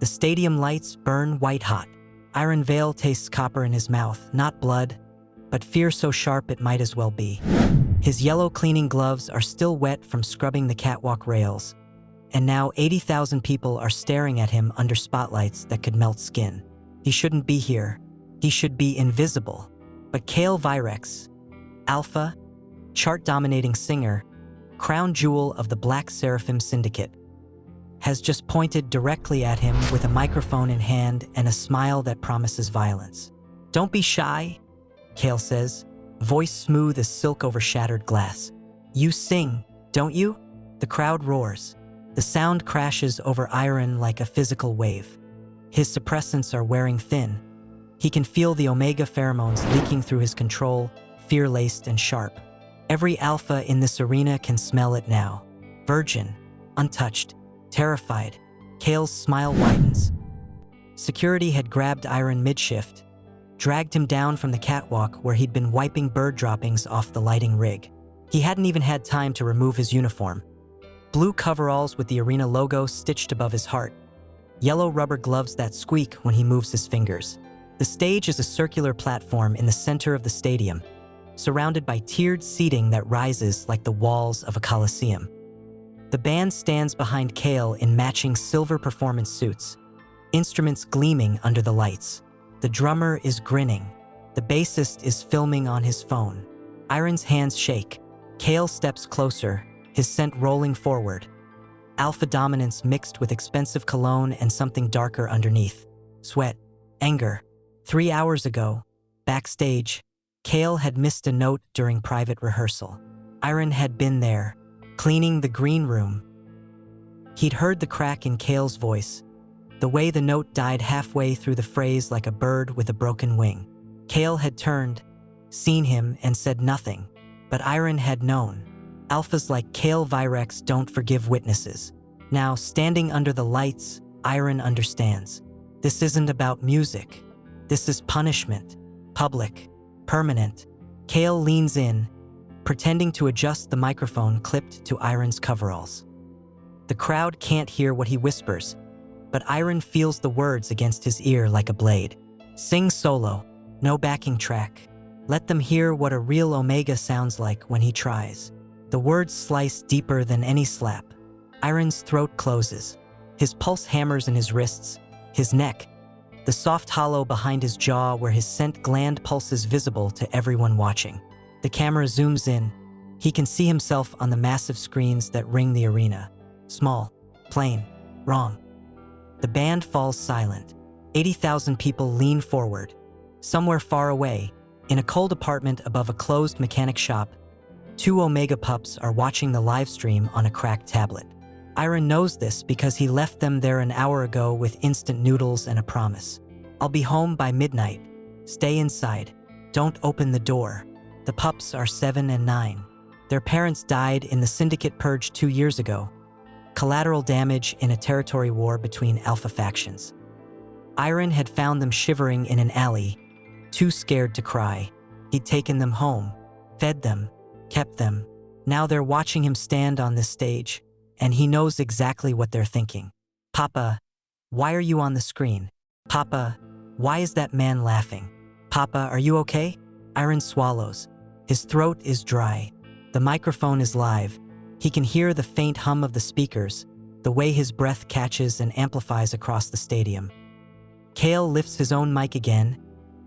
The stadium lights burn white-hot. Iren Vale tastes copper in his mouth, not blood, but fear so sharp it might as well be. His yellow cleaning gloves are still wet from scrubbing the catwalk rails, and now 80,000 people are staring at him under spotlights that could melt skin. He shouldn't be here. He should be invisible. But Kael Virex, alpha, chart-dominating singer, crown jewel of the Black Seraphim Syndicate, has just pointed directly at him with a microphone in hand and a smile that promises violence. "Don't be shy," Kael says, voice smooth as silk over shattered glass. "You sing, don't you?" The crowd roars. The sound crashes over Iren like a physical wave. His suppressants are wearing thin. He can feel the omega pheromones leaking through his control, fear-laced and sharp. Every alpha in this arena can smell it now. Virgin, untouched, terrified, Kael's smile widens. Security had grabbed Iren mid-shift, dragged him down from the catwalk where he'd been wiping bird droppings off the lighting rig. He hadn't even had time to remove his uniform. Blue coveralls with the arena logo stitched above his heart. Yellow rubber gloves that squeak when he moves his fingers. The stage is a circular platform in the center of the stadium, surrounded by tiered seating that rises like the walls of a coliseum. The band stands behind Kael in matching silver performance suits, instruments gleaming under the lights. The drummer is grinning. The bassist is filming on his phone. Iren's hands shake. Kael steps closer, his scent rolling forward. Alpha dominance mixed with expensive cologne and something darker underneath. Sweat. Anger. 3 hours ago, backstage, Kael had missed a note during private rehearsal. Iren had been there, cleaning the green room. He'd heard the crack in Kael's voice, the way the note died halfway through the phrase like a bird with a broken wing. Kael had turned, seen him, and said nothing, but Iren had known. Alphas like Kael Virex don't forgive witnesses. Now, standing under the lights, Iren understands. This isn't about music. This is punishment. Public. Permanent. Kael leans in, pretending to adjust the microphone clipped to Iren's coveralls. The crowd can't hear what he whispers, but Iren feels the words against his ear like a blade. Sing solo, no backing track. Let them hear what a real Omega sounds like when he tries. The words slice deeper than any slap. Iren's throat closes. His pulse hammers in his wrists, his neck, the soft hollow behind his jaw where his scent gland pulses visible to everyone watching. The camera zooms in. He can see himself on the massive screens that ring the arena. Small, plain, wrong. The band falls silent. 80,000 people lean forward. Somewhere far away, in a cold apartment above a closed mechanic shop, 2 Omega pups are watching the live stream on a cracked tablet. Iren knows this because he left them there an hour ago with instant noodles and a promise. "I'll be home by midnight. Stay inside. Don't open the door." The pups are 7 and 9. Their parents died in the Syndicate purge 2 years ago. Collateral damage in a territory war between alpha factions. Iren had found them shivering in an alley, too scared to cry. He'd taken them home, fed them, kept them. Now they're watching him stand on this stage, and he knows exactly what they're thinking. "Papa, why are you on the screen? Papa, why is that man laughing? Papa, are you okay?" Iren swallows. His throat is dry. The microphone is live. He can hear the faint hum of the speakers, the way his breath catches and amplifies across the stadium. Kael lifts his own mic again,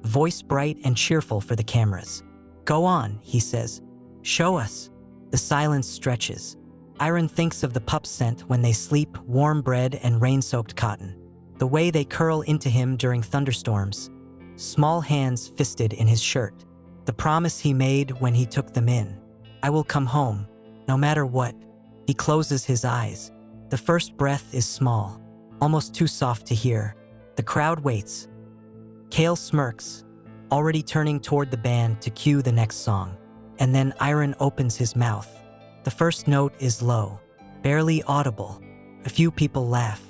voice bright and cheerful for the cameras. "Go on," he says. "Show us." The silence stretches. Iren thinks of the pup scent when they sleep, warm bread and rain-soaked cotton. The way they curl into him during thunderstorms, small hands fisted in his shirt. The promise he made when he took them in. "I will come home, no matter what." He closes his eyes. The first breath is small, almost too soft to hear. The crowd waits. Kael smirks, already turning toward the band to cue the next song. And then Iren opens his mouth. The first note is low, barely audible. A few people laugh.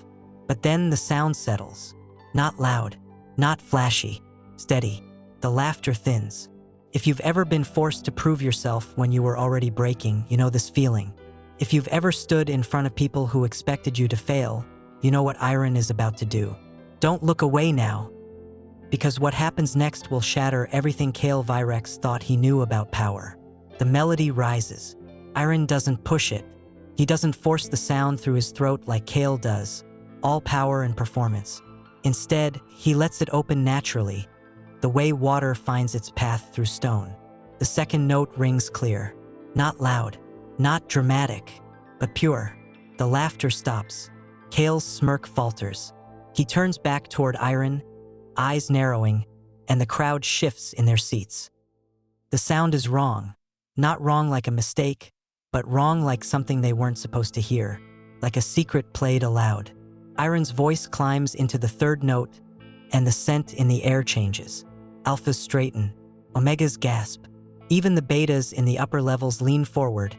But then the sound settles. Not loud, not flashy, steady. The laughter thins. If you've ever been forced to prove yourself when you were already breaking, you know this feeling. If you've ever stood in front of people who expected you to fail, you know what Iren is about to do. Don't look away now, because what happens next will shatter everything Kael Virex thought he knew about power. The melody rises. Iren doesn't push it. He doesn't force the sound through his throat like Kael does, all power and performance. Instead, he lets it open naturally, the way water finds its path through stone. The second note rings clear. Not loud, not dramatic, but pure. The laughter stops. Kael's smirk falters. He turns back toward Iren, eyes narrowing, and the crowd shifts in their seats. The sound is wrong. Not wrong like a mistake, but wrong like something they weren't supposed to hear, like a secret played aloud. Iren's voice climbs into the third note, and the scent in the air changes. Alphas straighten, omegas gasp. Even the betas in the upper levels lean forward,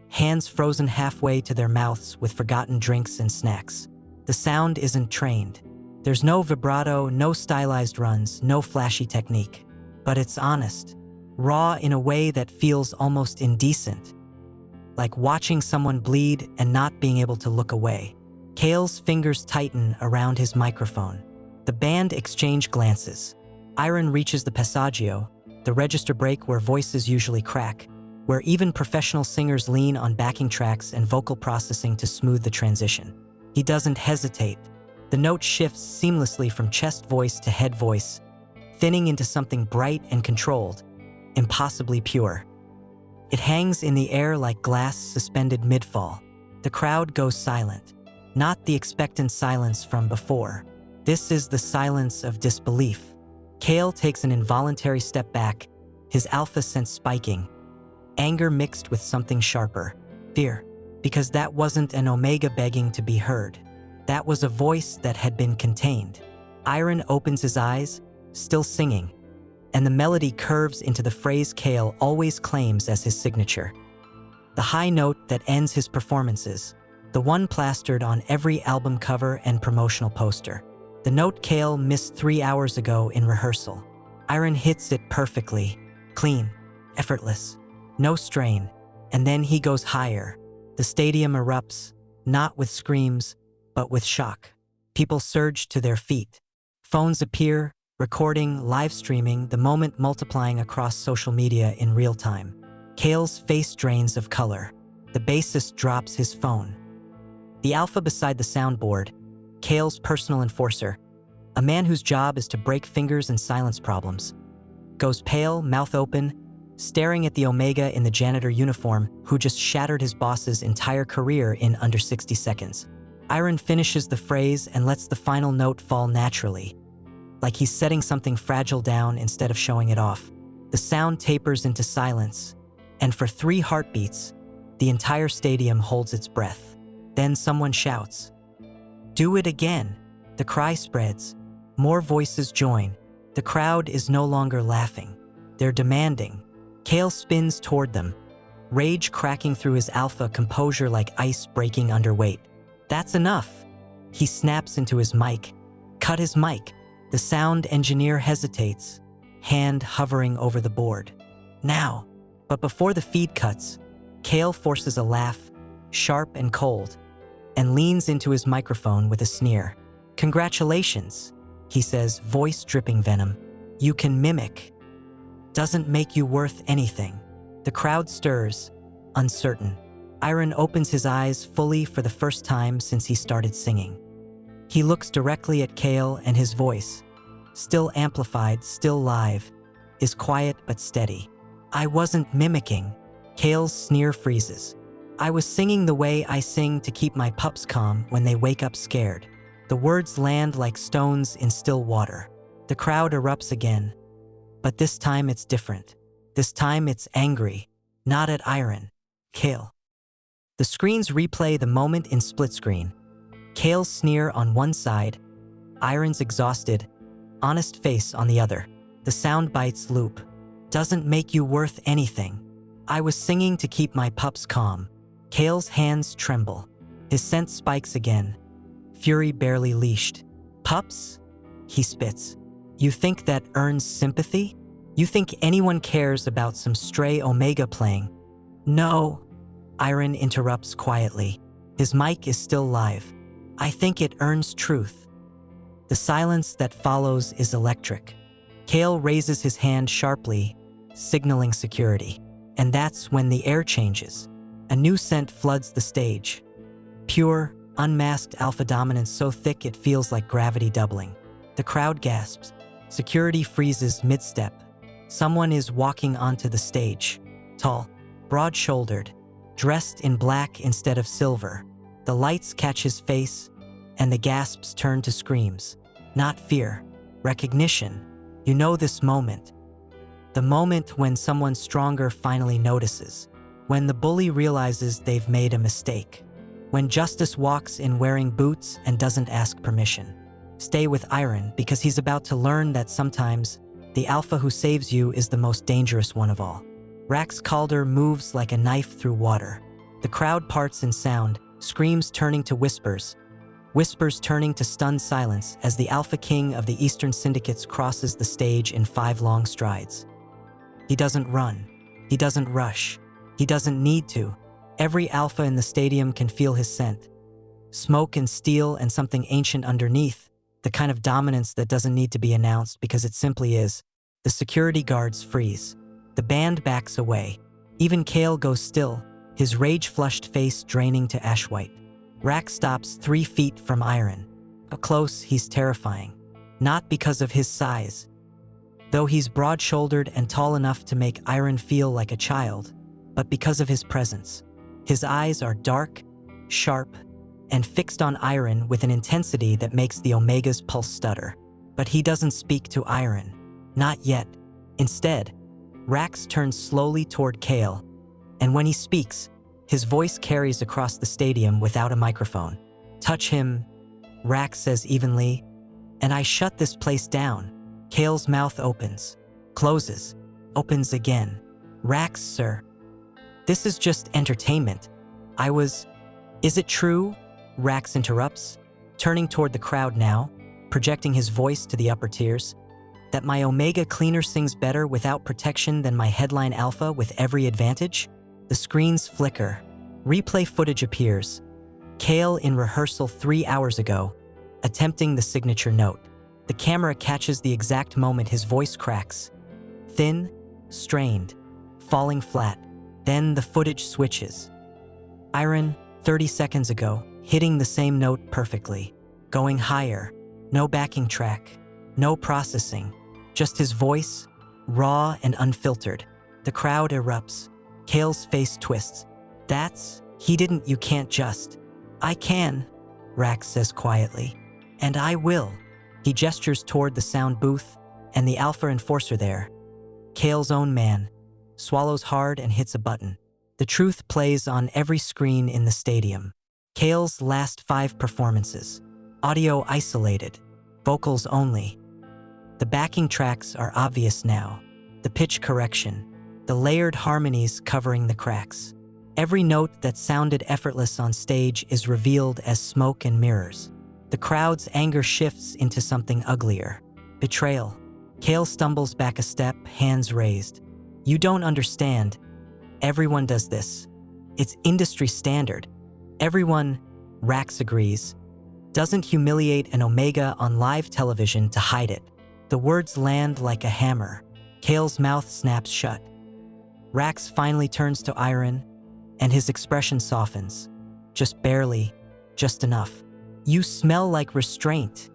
hands frozen halfway to their mouths with forgotten drinks and snacks. The sound isn't trained. There's no vibrato, no stylized runs, no flashy technique. But it's honest, raw in a way that feels almost indecent, like watching someone bleed and not being able to look away. Kael's fingers tighten around his microphone. The band exchange glances. Iren reaches the passaggio, the register break where voices usually crack, where even professional singers lean on backing tracks and vocal processing to smooth the transition. He doesn't hesitate. The note shifts seamlessly from chest voice to head voice, thinning into something bright and controlled, impossibly pure. It hangs in the air like glass suspended mid-fall. The crowd goes silent, not the expectant silence from before. This is the silence of disbelief. Kael takes an involuntary step back, his alpha sense spiking, anger mixed with something sharper, fear, because that wasn't an omega begging to be heard. That was a voice that had been contained. Iren opens his eyes, still singing, and the melody curves into the phrase Kael always claims as his signature. The high note that ends his performances, the one plastered on every album cover and promotional poster. The note Kael missed 3 hours ago in rehearsal. Iren hits it perfectly, clean, effortless, no strain, and then he goes higher. The stadium erupts, not with screams, but with shock. People surge to their feet. Phones appear, recording, live streaming, the moment multiplying across social media in real time. Kael's face drains of color. The bassist drops his phone. The alpha beside the soundboard, Kael's personal enforcer, a man whose job is to break fingers and silence problems, goes pale, mouth open, staring at the omega in the janitor uniform who just shattered his boss's entire career in under 60 seconds. Iren finishes the phrase and lets the final note fall naturally, like he's setting something fragile down instead of showing it off. The sound tapers into silence, and for 3 heartbeats, the entire stadium holds its breath. Then someone shouts, "Do it again!" The cry spreads. More voices join. The crowd is no longer laughing. They're demanding. Kael spins toward them, rage cracking through his alpha, composure like ice breaking under weight. That's enough. He snaps into his mic. Cut his mic. The sound engineer hesitates, hand hovering over the board. Now. But before the feed cuts, Kael forces a laugh, sharp and cold, and leans into his microphone with a sneer. "Congratulations," he says, voice dripping venom. "You can mimic. Doesn't make you worth anything." The crowd stirs, uncertain. Iren opens his eyes fully for the first time since he started singing. He looks directly at Kael, and his voice, still amplified, still live, is quiet but steady. "I wasn't mimicking." Kael's sneer freezes. "I was singing the way I sing to keep my pups calm when they wake up scared." The words land like stones in still water. The crowd erupts again. But this time it's different. This time it's angry, not at Iren, Kael. The screens replay the moment in split screen. Kael's sneer on one side, Iren's exhausted, honest face on the other. The sound bites loop. "Doesn't make you worth anything. I was singing to keep my pups calm." Kael's hands tremble. His scent spikes again. Fury barely leashed. "Pups?" He spits. "You think that earns sympathy? You think anyone cares about some stray omega playing?" "No," Iren interrupts quietly. His mic is still live. I think it earns truth. The silence that follows is electric. Kael raises his hand sharply, signaling security. And that's when the air changes. A new scent floods the stage. Pure, unmasked alpha dominance so thick it feels like gravity doubling. The crowd gasps. Security freezes mid-step. Someone is walking onto the stage. Tall, broad-shouldered, dressed in black instead of silver. The lights catch his face, and the gasps turn to screams. Not fear, recognition. You know this moment. The moment when someone stronger finally notices. When the bully realizes they've made a mistake. When justice walks in wearing boots and doesn't ask permission. Stay with Iren because he's about to learn that sometimes the alpha who saves you is the most dangerous one of all. Rax Calder moves like a knife through water. The crowd parts in sound, screams turning to whispers, whispers turning to stunned silence as the Alpha King of the Eastern Syndicates crosses the stage in 5 long strides. He doesn't run. He doesn't rush. He doesn't need to. Every alpha in the stadium can feel his scent. Smoke and steel and something ancient underneath, the kind of dominance that doesn't need to be announced because it simply is. The security guards freeze. The band backs away. Even Kael goes still, his rage-flushed face draining to ash white. Rax stops 3 feet from Iren. Up close, he's terrifying. Not because of his size. Though he's broad-shouldered and tall enough to make Iren feel like a child, but because of his presence. His eyes are dark, sharp, and fixed on Iren with an intensity that makes the Omega's pulse stutter. But he doesn't speak to Iren. Not yet. Instead, Rax turns slowly toward Kael, and when he speaks, his voice carries across the stadium without a microphone. Touch him, Rax says evenly, and I shut this place down. Kael's mouth opens, closes, opens again. Rax, sir. This is just entertainment. Is it true? Rax interrupts, turning toward the crowd now, projecting his voice to the upper tiers, that my Omega cleaner sings better without protection than my headline alpha with every advantage? The screens flicker. Replay footage appears. Kael in rehearsal 3 hours ago, attempting the signature note. The camera catches the exact moment his voice cracks. Thin, strained, falling flat. Then the footage switches. Iren, 30 seconds ago, hitting the same note perfectly. Going higher. No backing track. No processing. Just his voice, raw and unfiltered. The crowd erupts. Kael's face twists. You can't just. I can, Rax says quietly. And I will. He gestures toward the sound booth and the alpha enforcer there. Kael's own man. Swallows hard and hits a button. The truth plays on every screen in the stadium. Kael's last 5 performances. Audio isolated. Vocals only. The backing tracks are obvious now. The pitch correction. The layered harmonies covering the cracks. Every note that sounded effortless on stage is revealed as smoke and mirrors. The crowd's anger shifts into something uglier. Betrayal. Kael stumbles back a step, hands raised. You don't understand. Everyone does this. It's industry standard. Everyone, Rax agrees, doesn't humiliate an Omega on live television to hide it. The words land like a hammer. Kael's mouth snaps shut. Rax finally turns to Iren, and his expression softens. Just barely, just enough. You smell like restraint,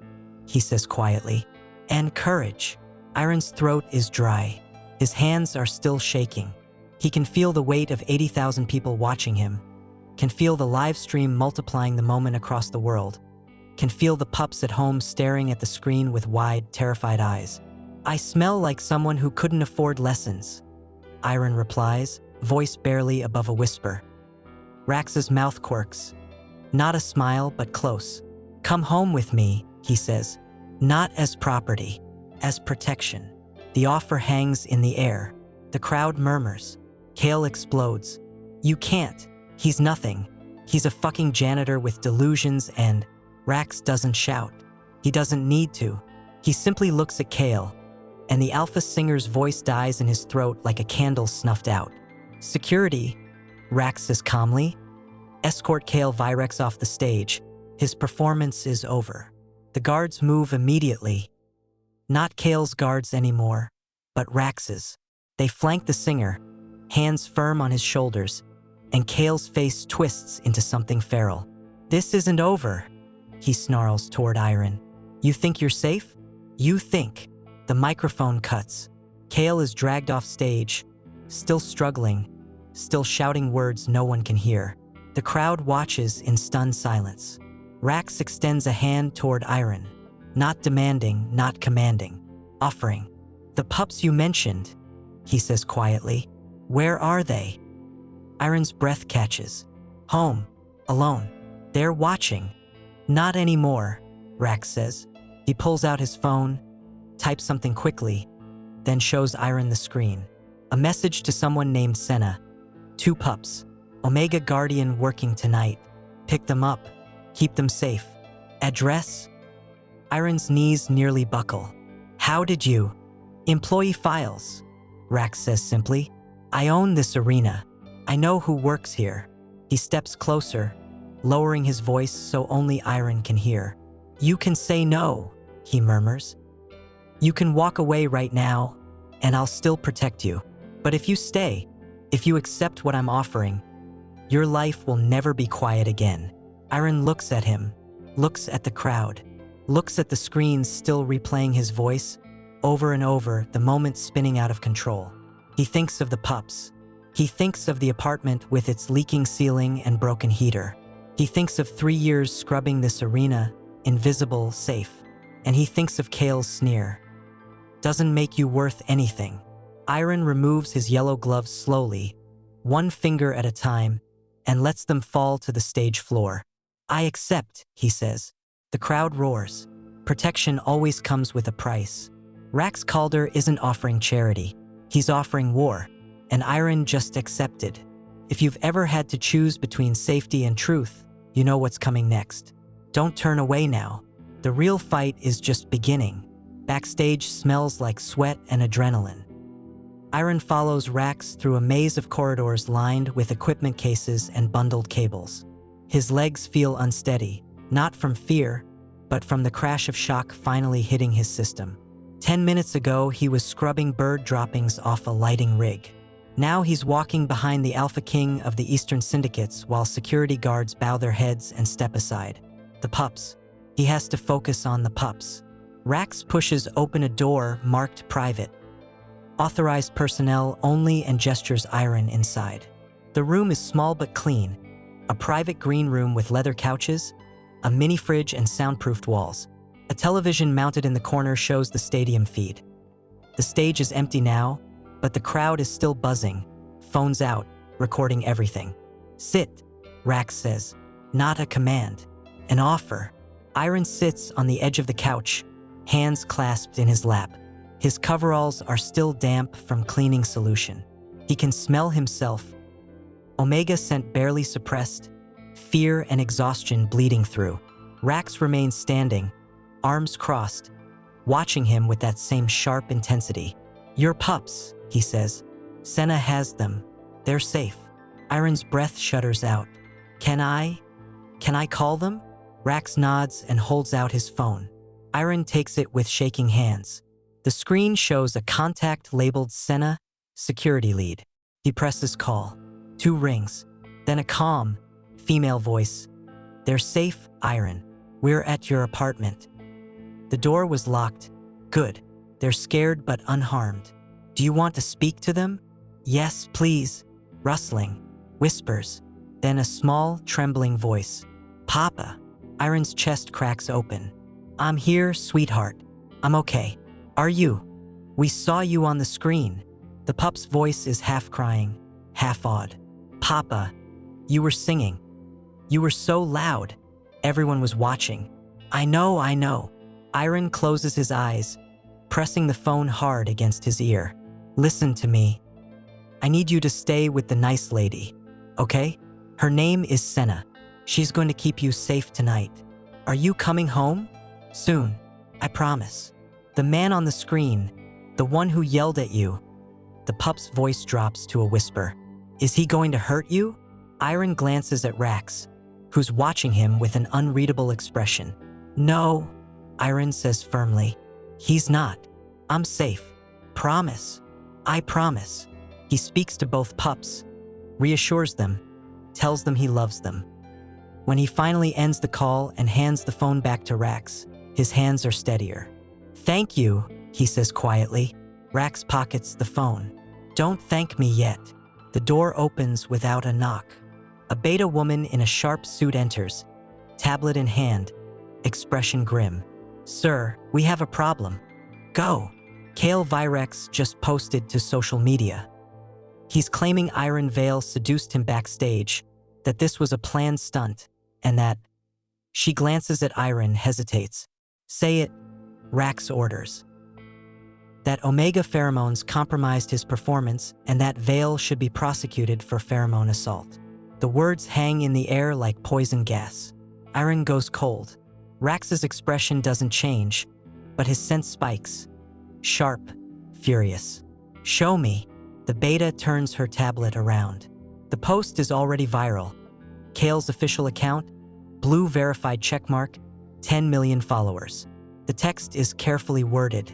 he says quietly. And courage. Iren's throat is dry. His hands are still shaking. He can feel the weight of 80,000 people watching him, can feel the live stream multiplying the moment across the world, can feel the pups at home staring at the screen with wide, terrified eyes. I smell like someone who couldn't afford lessons, Iren replies, voice barely above a whisper. Rax's mouth quirks. Not a smile, but close. Come home with me, he says. Not as property, as protection. The offer hangs in the air. The crowd murmurs. Kael explodes. You can't. He's nothing. He's a fucking janitor with delusions and… Rax doesn't shout. He doesn't need to. He simply looks at Kael, and the alpha singer's voice dies in his throat like a candle snuffed out. Security, Rax says calmly. Escort Kael Virex off the stage. His performance is over. The guards move immediately. Not Kael's guards anymore, but Rax's. They flank the singer, hands firm on his shoulders, and Kael's face twists into something feral. "This isn't over," he snarls toward Iren. "You think you're safe? You think." The microphone cuts. Kael is dragged off stage, still struggling, still shouting words no one can hear. The crowd watches in stunned silence. Rax extends a hand toward Iren, not demanding, not commanding, offering. "The pups you mentioned," he says quietly. "Where are they?" Iren's breath catches. "Home. Alone. They're watching." "Not anymore," Rax says. He pulls out his phone, types something quickly, then shows Iren the screen. A message to someone named Senna. "2 pups. Omega Guardian working tonight. Pick them up. Keep them safe. Address?" Iren's knees nearly buckle. "How did you?" "Employee files," Rax says simply. "I own this arena. I know who works here." He steps closer, lowering his voice so only Iren can hear. "You can say no," he murmurs. "You can walk away right now, and I'll still protect you. But if you stay, if you accept what I'm offering, your life will never be quiet again." Iren looks at him, looks at the crowd, looks at the screens still replaying his voice, over and over, the moment spinning out of control. He thinks of the pups. He thinks of the apartment with its leaking ceiling and broken heater. He thinks of 3 years scrubbing this arena, invisible, safe. And he thinks of Kael's sneer. "Doesn't make you worth anything." Iren removes his yellow gloves slowly, one finger at a time, and lets them fall to the stage floor. "I accept," he says. The crowd roars. Protection always comes with a price. Rax Calder isn't offering charity. He's offering war, and Iren just accepted. If you've ever had to choose between safety and truth, you know what's coming next. Don't turn away now. The real fight is just beginning. Backstage smells like sweat and adrenaline. Iren follows Rax through a maze of corridors lined with equipment cases and bundled cables. His legs feel unsteady, not from fear, but from the crash of shock finally hitting his system. 10 minutes ago, he was scrubbing bird droppings off a lighting rig. Now he's walking behind the Alpha King of the Eastern Syndicates while security guards bow their heads and step aside. The pups. He has to focus on the pups. Rax pushes open a door marked private. Authorized personnel only, and gestures Iren inside. The room is small but clean. A private green room with leather couches, a mini fridge and soundproofed walls. A television mounted in the corner shows the stadium feed. The stage is empty now, but the crowd is still buzzing, phones out, recording everything. "Sit," Rax says. Not a command, an offer. Iren sits on the edge of the couch, hands clasped in his lap. His coveralls are still damp from cleaning solution. He can smell himself. Omega scent barely suppressed, fear and exhaustion bleeding through. Rax remains standing, arms crossed, watching him with that same sharp intensity. "Your pups," he says. "Senna has them. They're safe." Iren's breath shudders out. Can I call them?" Rax nods and holds out his phone. Iren takes it with shaking hands. The screen shows a contact labeled Senna, security lead. He presses call. 2 rings, then a calm, female voice. "They're safe, Iren. We're at your apartment." The door was locked. Good. They're scared but unharmed. "Do you want to speak to them?" "Yes, please." Rustling, whispers, then a small, trembling voice. "Papa." Iren's chest cracks open. "I'm here, sweetheart. I'm okay. Are you? We saw you on the screen." The pup's voice is half crying, half awed. "Papa, you were singing. You were so loud. Everyone was watching." I know. Iren closes his eyes, pressing the phone hard against his ear. "Listen to me. I need you to stay with the nice lady, okay? Her name is Senna. She's going to keep you safe tonight. Are you coming home? Soon, I promise." The man on the screen, the one who yelled at you. The pup's voice drops to a whisper. "Is he going to hurt you?" Iren glances at Rax, who's watching him with an unreadable expression. "No," Iren says firmly. "He's not. I'm safe. Promise. I promise." He speaks to both pups, reassures them, tells them he loves them. When he finally ends the call and hands the phone back to Rax, his hands are steadier. "Thank you," he says quietly. Rax pockets the phone. "Don't thank me yet." The door opens without a knock. A beta woman in a sharp suit enters, tablet in hand, expression grim. "Sir, we have a problem." "Go." Kael Virex just posted to social media. He's claiming Iren Vale seduced him backstage, that this was a planned stunt, and that… She glances at Iren, hesitates. "Say it," Rax orders. That Omega pheromones compromised his performance and that Vale should be prosecuted for pheromone assault. The words hang in the air like poison gas. Iren goes cold. Rax's expression doesn't change, but his sense spikes. Sharp, furious. "Show me." The beta turns her tablet around. The post is already viral. Kael's official account, blue verified checkmark, 10 million followers. The text is carefully worded.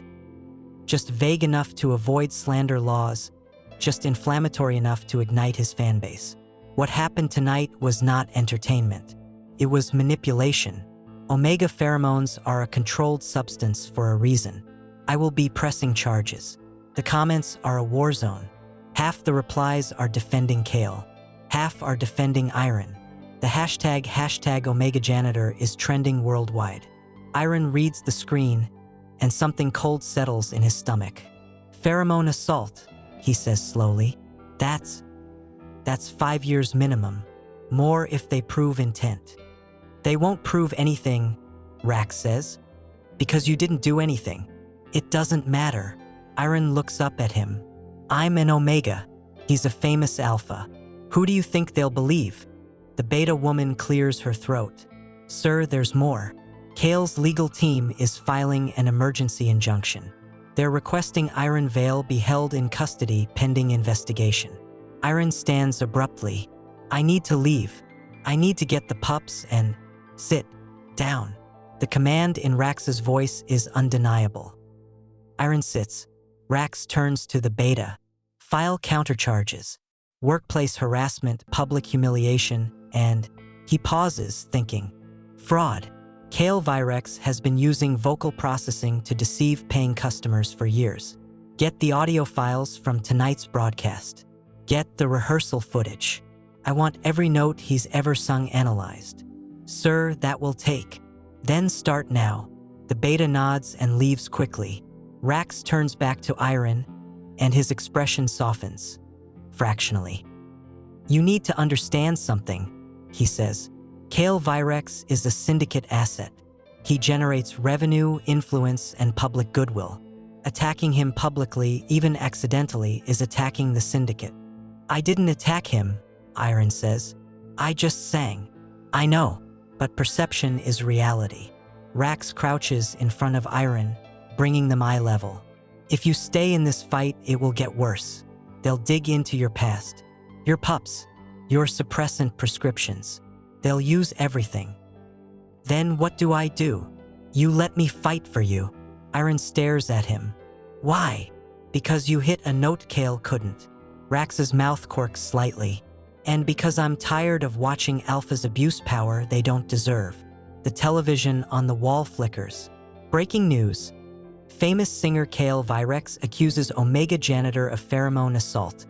Just vague enough to avoid slander laws, just inflammatory enough to ignite his fanbase. What happened tonight was not entertainment. It was manipulation. Omega pheromones are a controlled substance for a reason. I will be pressing charges. The comments are a war zone. Half the replies are defending Kael. Half are defending Iren. The hashtag Omega Janitor is trending worldwide. Iren reads the screen, and something cold settles in his stomach. "Pheromone assault," he says slowly. That's 5 years minimum. More if they prove intent." "They won't prove anything," Rax says, "because you didn't do anything. It doesn't matter." Iren looks up at him. "I'm an Omega." He's a famous alpha. "Who do you think they'll believe?" The beta woman clears her throat. "Sir, there's more. Kael's legal team is filing an emergency injunction. They're requesting Iren Vale be held in custody pending investigation." Iren stands abruptly. "I need to leave. I need to get the pups and… sit down." The command in Rax's voice is undeniable. Iren sits. Rax turns to the beta. "File countercharges. Workplace harassment, public humiliation, and…" He pauses, thinking. "Fraud." Kael Virex has been using vocal processing to deceive paying customers for years. Get the audio files from tonight's broadcast. Get the rehearsal footage. I want every note he's ever sung analyzed. "Sir, that will take." "Then start now." The beta nods and leaves quickly. Rax turns back to Iren, and his expression softens, fractionally. "You need to understand something," he says. "Kael Virex is a syndicate asset. He generates revenue, influence, and public goodwill. Attacking him publicly, even accidentally, is attacking the syndicate." "I didn't attack him," Iren says. "I just sang." "I know, but perception is reality." Rax crouches in front of Iren, bringing them eye level. "If you stay in this fight, it will get worse. They'll dig into your past, your pups, your suppressant prescriptions. They'll use everything. Then what do I do? You let me fight for you." Iren stares at him. "Why?" "Because you hit a note Kael couldn't." Rax's mouth quirks slightly. "And because I'm tired of watching alphas abuse power they don't deserve." The television on the wall flickers. Breaking news. Famous singer Kael Virex accuses Omega Janitor of pheromone assault.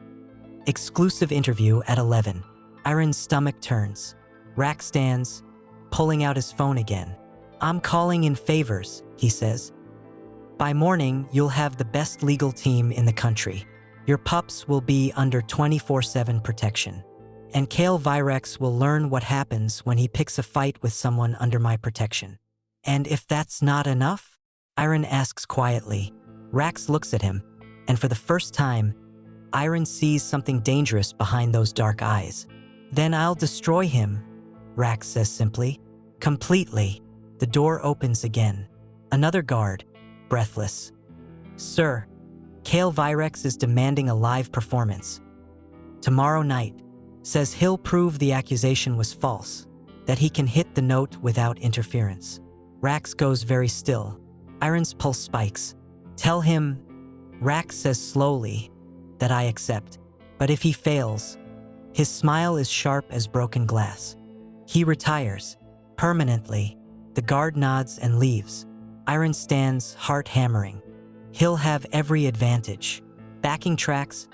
Exclusive interview at 11. Iren's stomach turns. Rax stands, pulling out his phone again. "I'm calling in favors," he says. "By morning, you'll have the best legal team in the country. Your pups will be under 24/7 protection. And Kael Virex will learn what happens when he picks a fight with someone under my protection." "And if that's not enough?" Iren asks quietly. Rax looks at him, and for the first time, Iren sees something dangerous behind those dark eyes. "Then I'll destroy him," Rax says simply. "Completely." The door opens again. Another guard, breathless. "Sir, Kael Virex is demanding a live performance. Tomorrow night. Says he'll prove the accusation was false. that he can hit the note without interference. Rax goes very still. Iren's pulse spikes. Tell him, Rax says slowly, that I accept. But if he fails, his smile is sharp as broken glass. He retires, permanently. The guard nods and leaves. Iren stands, heart hammering. He'll have every advantage. Backing tracks,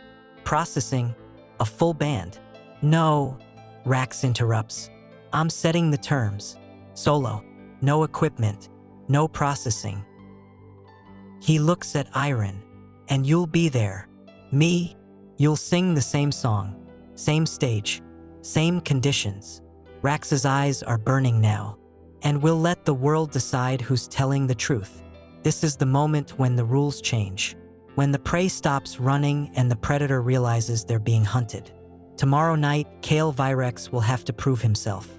processing, a full band. No, Rax interrupts. I'm setting the terms. Solo, no equipment, no processing. He looks at Iren, and you'll be there. Me, you'll sing the same song, same stage, same conditions. Rax's eyes are burning now, and we'll let the world decide who's telling the truth. This is the moment when the rules change, when the prey stops running and the predator realizes they're being hunted. Tomorrow night, Kael Virex will have to prove himself.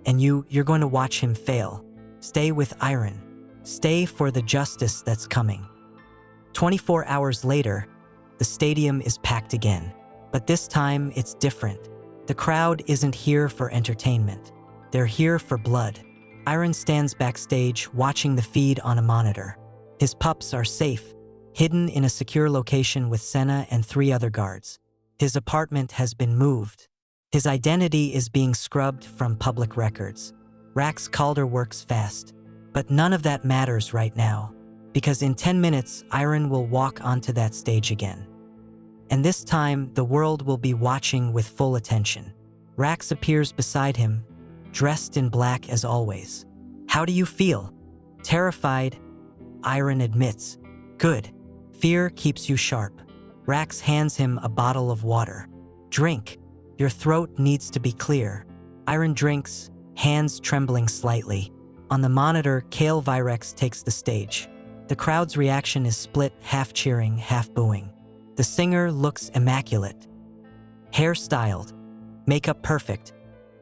And you're going to watch him fail. Stay with Iren. Stay for the justice that's coming. 24 hours later, the stadium is packed again. But this time, it's different. The crowd isn't here for entertainment. They're here for blood. Iren stands backstage, watching the feed on a monitor. His pups are safe, hidden in a secure location with Senna and 3 other guards. His apartment has been moved. His identity is being scrubbed from public records. Rax Calder works fast. But none of that matters right now, because in 10 minutes, Iren will walk onto that stage again. And this time, the world will be watching with full attention. Rax appears beside him, dressed in black as always. How do you feel? Terrified, Iren admits. Good. Fear keeps you sharp. Rax hands him a bottle of water. Drink. Your throat needs to be clear. Iren drinks, hands trembling slightly. On the monitor, Kael Virex takes the stage. The crowd's reaction is split, half cheering, half booing. The singer looks immaculate. Hair styled, makeup perfect,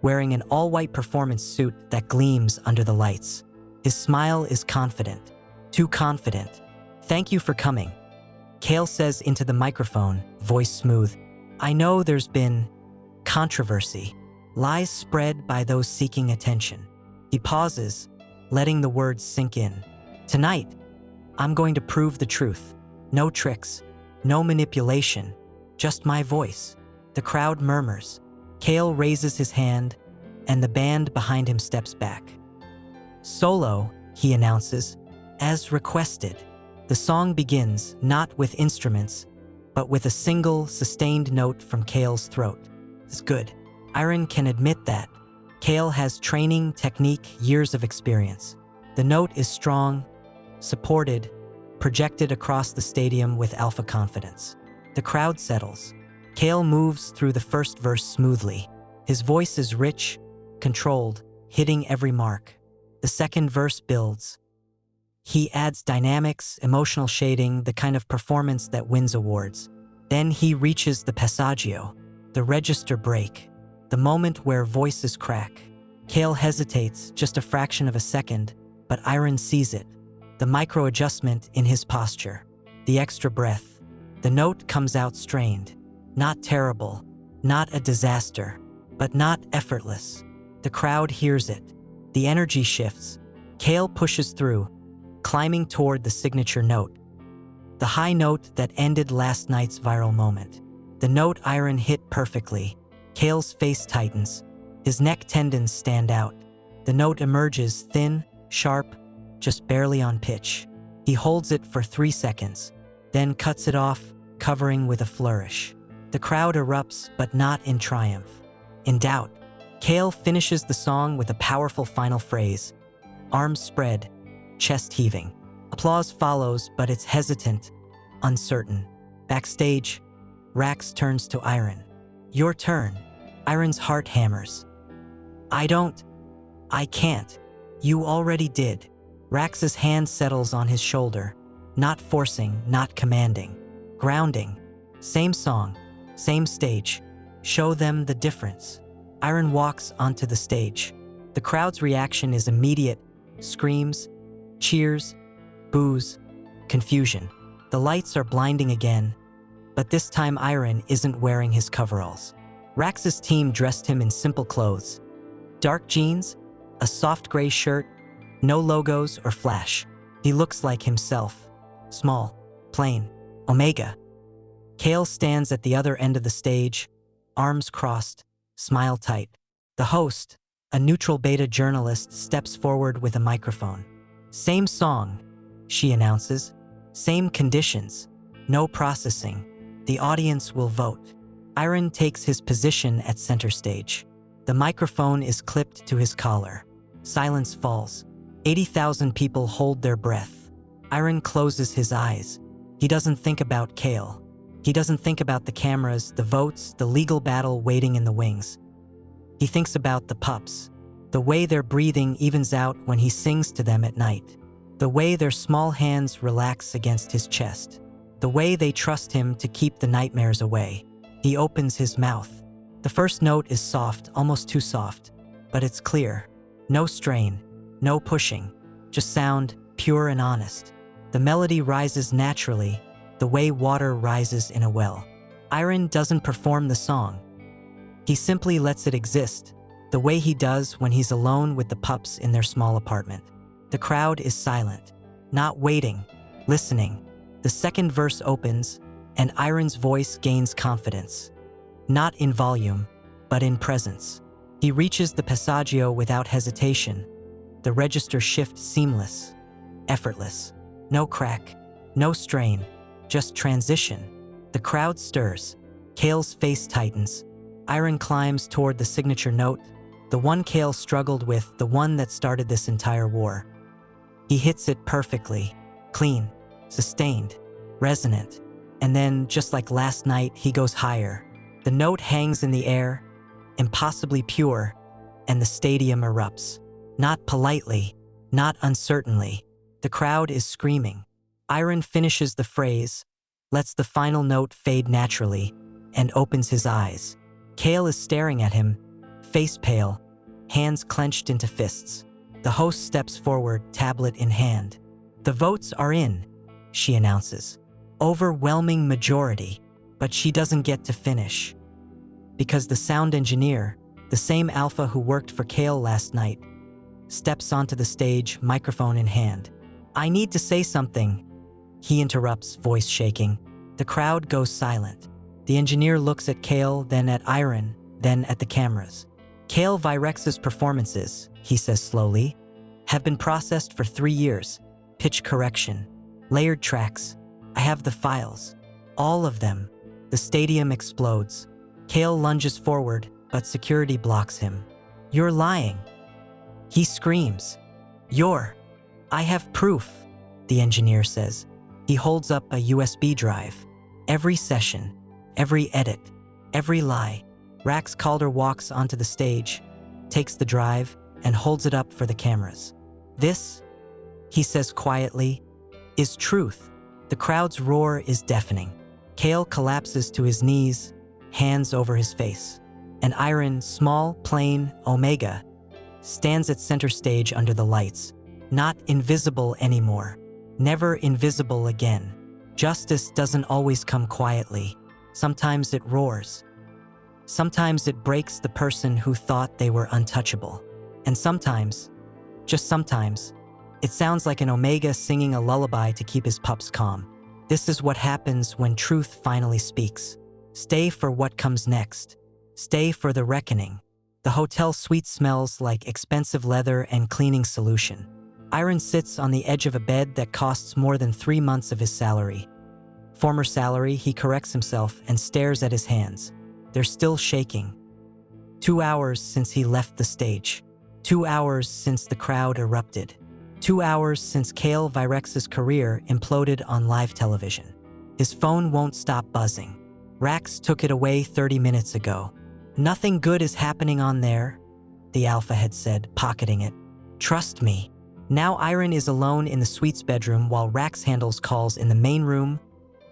wearing an all-white performance suit that gleams under the lights. His smile is confident, too confident. Thank you for coming. Kael says into the microphone, voice smooth. I know there's been controversy, lies spread by those seeking attention. He pauses, letting the words sink in. Tonight, I'm going to prove the truth. No tricks, no manipulation, just my voice. The crowd murmurs. Kael raises his hand, and the band behind him steps back. Solo, he announces, as requested. The song begins not with instruments, but with a single, sustained note from Kael's throat. It's good. Iren can admit that. Kael has training, technique, years of experience. The note is strong, supported, projected across the stadium with alpha confidence. The crowd settles. Kael moves through the first verse smoothly. His voice is rich, controlled, hitting every mark. The second verse builds. He adds dynamics, emotional shading, the kind of performance that wins awards. Then he reaches the passaggio, the register break, the moment where voices crack. Kael hesitates just a fraction of a second, but Iren sees it. The micro-adjustment in his posture, the extra breath. The note comes out strained. Not terrible, not a disaster, but not effortless. The crowd hears it. The energy shifts. Kael pushes through, climbing toward the signature note. The high note that ended last night's viral moment. The note Iren hit perfectly. Kael's face tightens. His neck tendons stand out. The note emerges thin, sharp, just barely on pitch. He holds it for 3 seconds, then cuts it off, covering with a flourish. The crowd erupts, but not in triumph. In doubt, Kael finishes the song with a powerful final phrase. Arms spread, chest heaving. Applause follows, but it's hesitant, uncertain. Backstage, Rax turns to Iren. Your turn. Iren's heart hammers. I can't. You already did. Rax's hand settles on his shoulder, not forcing, not commanding. Grounding. Same song, same stage. Show them the difference. Iren walks onto the stage. The crowd's reaction is immediate. Screams, cheers, boos, confusion. The lights are blinding again, but this time Iren isn't wearing his coveralls. Rax's team dressed him in simple clothes. Dark jeans, A soft gray shirt, no logos or flash. He looks like himself. Small, plain, Omega. Kael stands at the other end of the stage, arms crossed, smile tight. The host, a neutral beta journalist, steps forward with a microphone. Same song, she announces. Same conditions. No processing. The audience will vote. Iren takes his position at center stage. The microphone is clipped to his collar. Silence falls. 80,000 people hold their breath. Iren closes his eyes. He doesn't think about Kael. He doesn't think about the cameras, the votes, the legal battle waiting in the wings. He thinks about the pups. The way their breathing evens out when he sings to them at night. The way their small hands relax against his chest. The way they trust him to keep the nightmares away. He opens his mouth. The first note is soft, almost too soft, but it's clear. No strain, no pushing, just sound, pure and honest. The melody rises naturally, the way water rises in a well. Iren doesn't perform the song. He simply lets it exist, the way he does when he's alone with the pups in their small apartment. The crowd is silent, not waiting, listening. The second verse opens, and Iren's voice gains confidence. Not in volume, but in presence. He reaches the passaggio without hesitation. The register shift seamless, effortless. No crack, no strain, just transition. The crowd stirs. Kael's face tightens. Iren climbs toward the signature note, the one Kael struggled with, the one that started this entire war. He hits it perfectly, clean, sustained, resonant. And then, just like last night, he goes higher. The note hangs in the air, impossibly pure, and the stadium erupts. Not politely, not uncertainly. The crowd is screaming. Iren finishes the phrase, lets the final note fade naturally, and opens his eyes. Kael is staring at him, face pale, hands clenched into fists. The host steps forward, tablet in hand. The votes are in, she announces. Overwhelming majority, but she doesn't get to finish. Because the sound engineer, the same alpha who worked for Kael last night, steps onto the stage, microphone in hand. I need to say something, he interrupts, voice shaking. The crowd goes silent. The engineer looks at Kael, then at Iren, then at the cameras. Kael Virex's performances, he says slowly, have been processed for 3 years. Pitch correction, layered tracks. I have the files. All of them. The stadium explodes. Kael lunges forward, but security blocks him. You're lying. He screams. I have proof, the engineer says. He holds up a USB drive. Every session, every edit, every lie. Rax Calder walks onto the stage, takes the drive, and holds it up for the cameras. This, he says quietly, is truth. The crowd's roar is deafening. Kael collapses to his knees, hands over his face. And Iren, small, plain, Omega, stands at center stage under the lights. Not invisible anymore. Never invisible again. Justice doesn't always come quietly. Sometimes it roars. Sometimes it breaks the person who thought they were untouchable. And sometimes, just sometimes, it sounds like an Omega singing a lullaby to keep his pups calm. This is what happens when truth finally speaks. Stay for what comes next. Stay for the reckoning. The hotel suite smells like expensive leather and cleaning solution. Iren sits on the edge of a bed that costs more than 3 months of his salary. Former salary, he corrects himself and stares at his hands. They're still shaking. 2 hours since he left the stage. 2 hours since the crowd erupted. 2 hours since Kael Virex's career imploded on live television. His phone won't stop buzzing. Rax took it away 30 minutes ago. Nothing good is happening on there, the alpha had said, pocketing it. Trust me. Now Iren is alone in the suite's bedroom while Rax handles calls in the main room,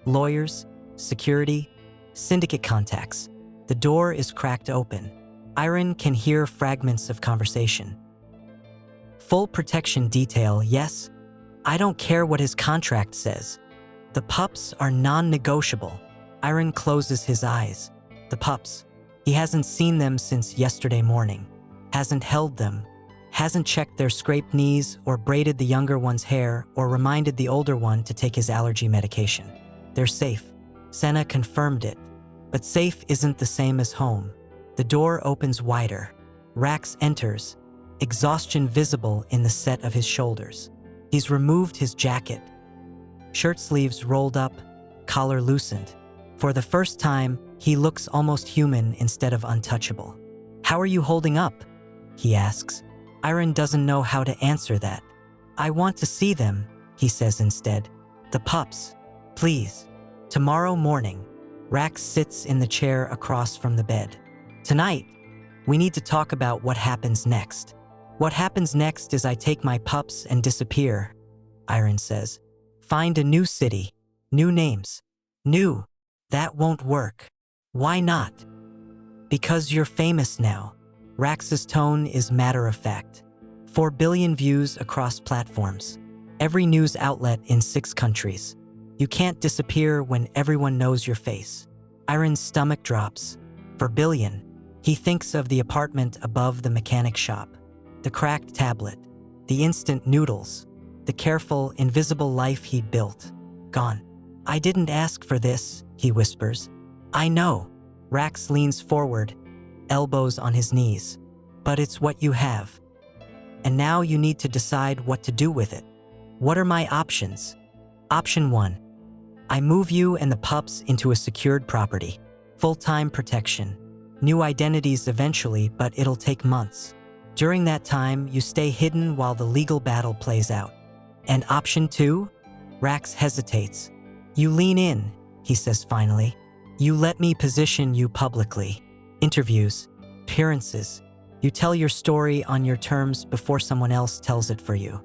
lawyers, security, syndicate contacts. The door is cracked open. Iren can hear fragments of conversation. Full protection detail, yes. I don't care what his contract says. The pups are non-negotiable. Iren closes his eyes. The pups. He hasn't seen them since yesterday morning. Hasn't held them. hasn't checked their scraped knees or braided the younger one's hair or reminded the older one to take his allergy medication. They're safe. Senna confirmed it. But safe isn't the same as home. The door opens wider. Rax enters, exhaustion visible in the set of his shoulders. He's removed his jacket. Shirt sleeves rolled up, collar loosened. For the first time, he looks almost human instead of untouchable. "How are you holding up?" he asks. Iren doesn't know how to answer that. "I want to see them," he says instead. "The pups. Please." Tomorrow morning, Rax sits in the chair across from the bed. "Tonight, we need to talk about what happens next." "What happens next is I take my pups and disappear," Iren says. "Find a new city, new names. New. That won't work." "Why not?" "Because you're famous now." Rax's tone is matter-of-fact. 4 billion views across platforms. Every news outlet in 6 countries. You can't disappear when everyone knows your face. Iren's stomach drops. 4 billion. He thinks of the apartment above the mechanic shop. The cracked tablet. The instant noodles. The careful, invisible life he'd built. Gone. "I didn't ask for this," he whispers. "I know." Rax leans forward, elbows on his knees. "But it's what you have. And now you need to decide what to do with it." "What are my options?" Option 1. I move you and the pups into a secured property. Full-time protection. New identities eventually, but it'll take months. During that time, you stay hidden while the legal battle plays out. And option 2? Rax hesitates. "You lean in," he says finally. "You let me position you publicly. Interviews, appearances. You tell your story on your terms before someone else tells it for you.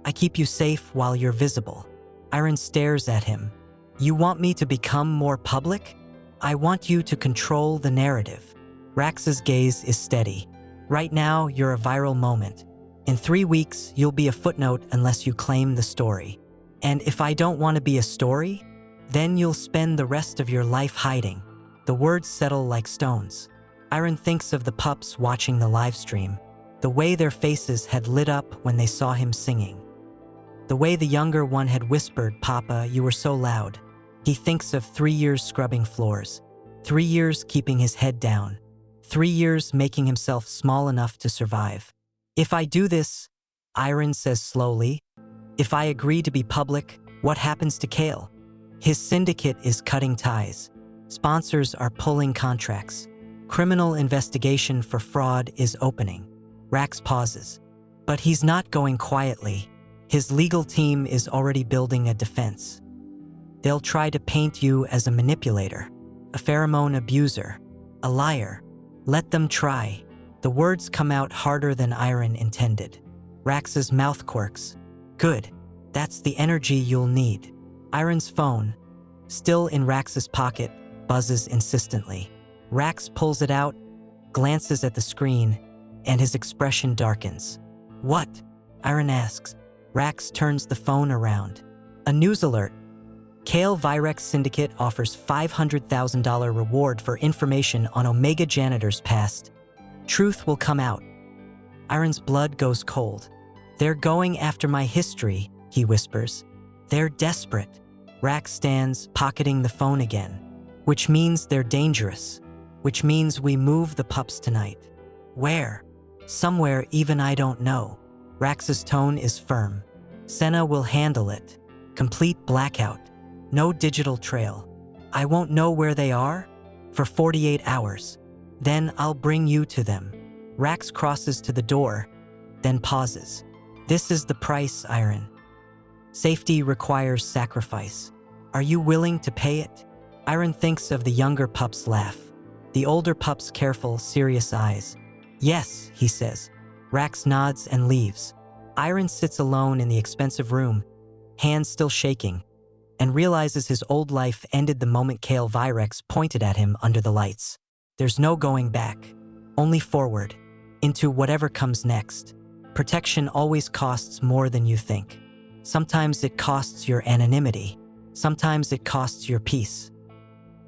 I keep you safe while you're visible." Iren stares at him. "You want me to become more public?" "I want you to control the narrative." Rax's gaze is steady. "Right now, you're a viral moment. In 3 weeks, you'll be a footnote unless you claim the story. And if I don't want to be a story, then you'll spend the rest of your life hiding." The words settle like stones. Iren thinks of the pups watching the live stream, the way their faces had lit up when they saw him singing. The way the younger one had whispered, "Papa, you were so loud." He thinks of 3 years scrubbing floors, 3 years keeping his head down, 3 years making himself small enough to survive. "If I do this," Iren says slowly, "if I agree to be public, what happens to Kael? His syndicate is cutting ties. Sponsors are pulling contracts. Criminal investigation for fraud is opening." Rax pauses. But he's not going quietly. His legal team is already building a defense. They'll try to paint you as a manipulator, a pheromone abuser, a liar. Let them try. The words come out harder than Iren intended. Rax's mouth quirks. "Good. That's the energy you'll need." Iren's phone, still in Rax's pocket, buzzes insistently. Rax pulls it out, glances at the screen, and his expression darkens. "What?" Iren asks. Rax turns the phone around. A news alert. Kael Virex Syndicate offers $500,000 reward for information on Omega Janitor's past. Truth will come out. Iren's blood goes cold. "They're going after my history," he whispers. "They're desperate." Rax stands, pocketing the phone again. "Which means they're dangerous. Which means we move the pups tonight." "Where?" "Somewhere even I don't know." Rax's tone is firm. "Senna will handle it. Complete blackout. No digital trail. I won't know where they are for 48 hours. Then I'll bring you to them." Rax crosses to the door, then pauses. "This is the price, Iren. Safety requires sacrifice. Are you willing to pay it?" Iren thinks of the younger pup's laugh. The older pup's careful, serious eyes. "Yes," he says. Rax nods and leaves. Iren sits alone in the expensive room, hands still shaking, and realizes his old life ended the moment Kael Virex pointed at him under the lights. There's no going back, only forward, into whatever comes next. Protection always costs more than you think. Sometimes it costs your anonymity. Sometimes it costs your peace.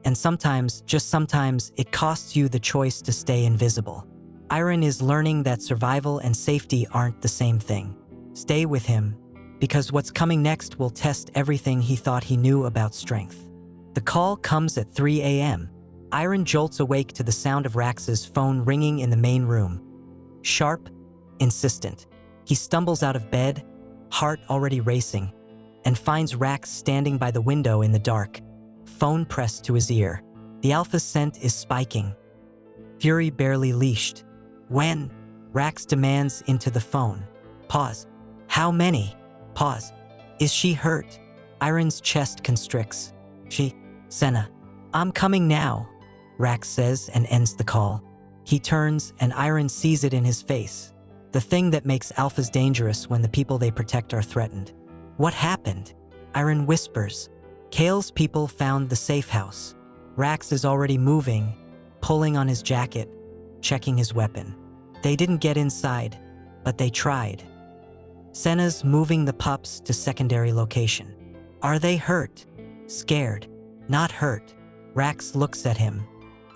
And sometimes, just sometimes, it costs you the choice to stay invisible. Iren is learning that survival and safety aren't the same thing. Stay with him, because what's coming next will test everything he thought he knew about strength. The call comes at 3 a.m. Iren jolts awake to the sound of Rax's phone ringing in the main room. Sharp, insistent. He stumbles out of bed, heart already racing, and finds Rax standing by the window in the dark, phone pressed to his ear. The alpha's scent is spiking. Fury barely leashed. When? Rax demands into the phone. Pause. How many? Pause. Is she hurt? Iren's chest constricts. Senna. I'm coming now, Rax says and ends the call. He turns and Iren sees it in his face. The thing that makes alphas dangerous when the people they protect are threatened. What happened? Iren whispers. Kael's people found the safe house. Rax is already moving, pulling on his jacket, checking his weapon. They didn't get inside, but they tried. Senna's moving the pups to secondary location. Are they hurt? Scared. Not hurt. Rax looks at him.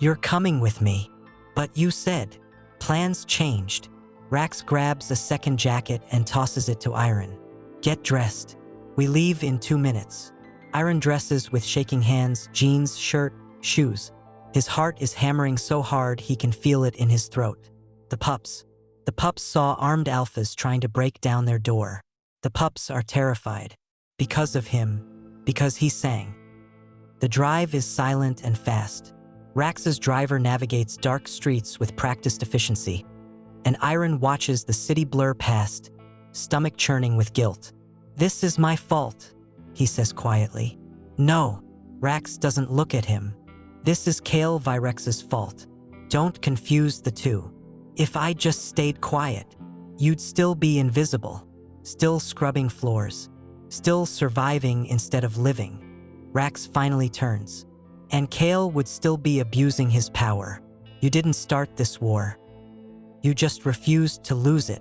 You're coming with me. But you said. Plans changed. Rax grabs a second jacket and tosses it to Iren. Get dressed. We leave in 2 minutes. Iren dresses with shaking hands, jeans, shirt, shoes. His heart is hammering so hard he can feel it in his throat. The pups. The pups saw armed alphas trying to break down their door. The pups are terrified. Because of him. Because he sang. The drive is silent and fast. Rax's driver navigates dark streets with practiced efficiency. And Iren watches the city blur past, stomach churning with guilt. This is my fault, he says quietly. No, Rax doesn't look at him. This is Kael Virex's fault. Don't confuse the two. If I just stayed quiet, you'd still be invisible, still scrubbing floors, still surviving instead of living. Rax finally turns. And Kael would still be abusing his power. You didn't start this war. You just refused to lose it.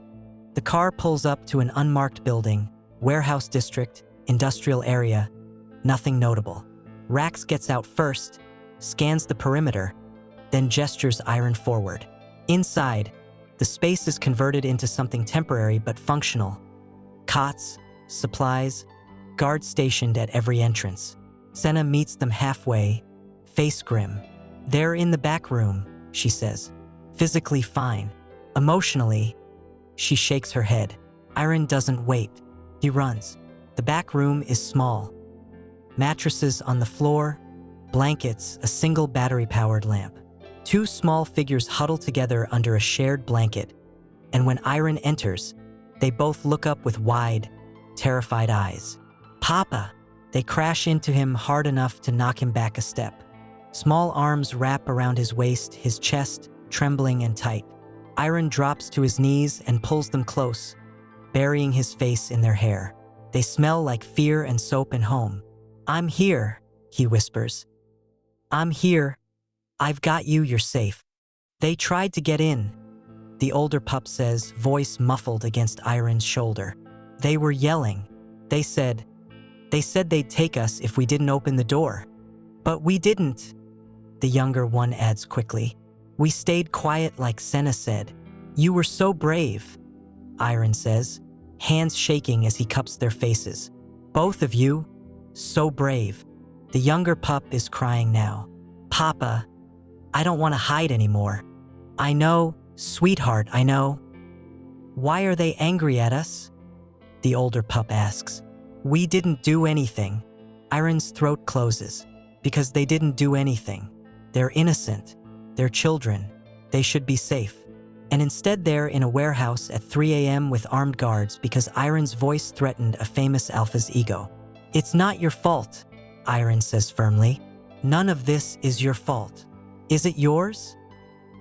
The car pulls up to an unmarked building, warehouse district, industrial area, nothing notable. Rax gets out first, scans the perimeter, then gestures Iren forward. Inside, the space is converted into something temporary but functional. Cots, supplies, guards stationed at every entrance. Senna meets them halfway, face grim. They're in the back room, she says. Physically fine. Emotionally, she shakes her head. Iren doesn't wait. He runs. The back room is small. Mattresses on the floor, blankets, a single battery-powered lamp. 2 small figures huddle together under a shared blanket, and when Iren enters, they both look up with wide, terrified eyes. Papa! They crash into him hard enough to knock him back a step. Small arms wrap around his waist, his chest trembling and tight. Iren drops to his knees and pulls them close, burying his face in their hair. They smell like fear and soap and home. I'm here, he whispers. I'm here. I've got you, you're safe. They tried to get in, the older pup says, voice muffled against Iren's shoulder. They were yelling. They said they'd take us if we didn't open the door. But we didn't, the younger one adds quickly. We stayed quiet like Senna said. You were so brave, Iren says, hands shaking as he cups their faces. Both of you, so brave. The younger pup is crying now. Papa, I don't want to hide anymore. I know, sweetheart, I know. Why are they angry at us? The older pup asks. We didn't do anything. Iren's throat closes. Because they didn't do anything. They're innocent. They're children. They should be safe. And instead they're in a warehouse at 3 a.m. with armed guards because Iren's voice threatened a famous alpha's ego. It's not your fault, Iren says firmly. None of this is your fault. Is it yours?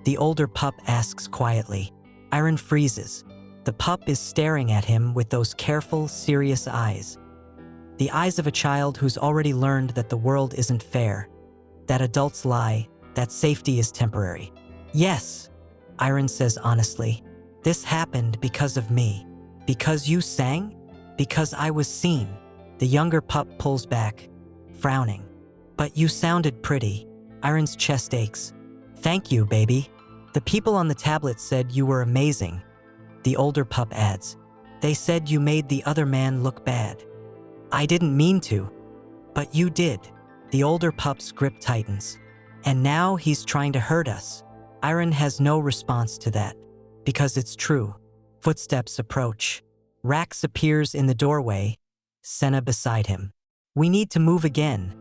The older pup asks quietly. Iren freezes. The pup is staring at him with those careful, serious eyes. The eyes of a child who's already learned that the world isn't fair, that adults lie, that safety is temporary. Yes, Iren says honestly. This happened because of me. Because you sang? Because I was seen. The younger pup pulls back, frowning. But you sounded pretty. Iren's chest aches. Thank you, baby. The people on the tablet said you were amazing, the older pup adds. They said you made the other man look bad. I didn't mean to, but you did. The older pup's grip tightens. And now he's trying to hurt us. Iren has no response to that, because it's true. Footsteps approach. Rax appears in the doorway, Senna beside him. We need to move again,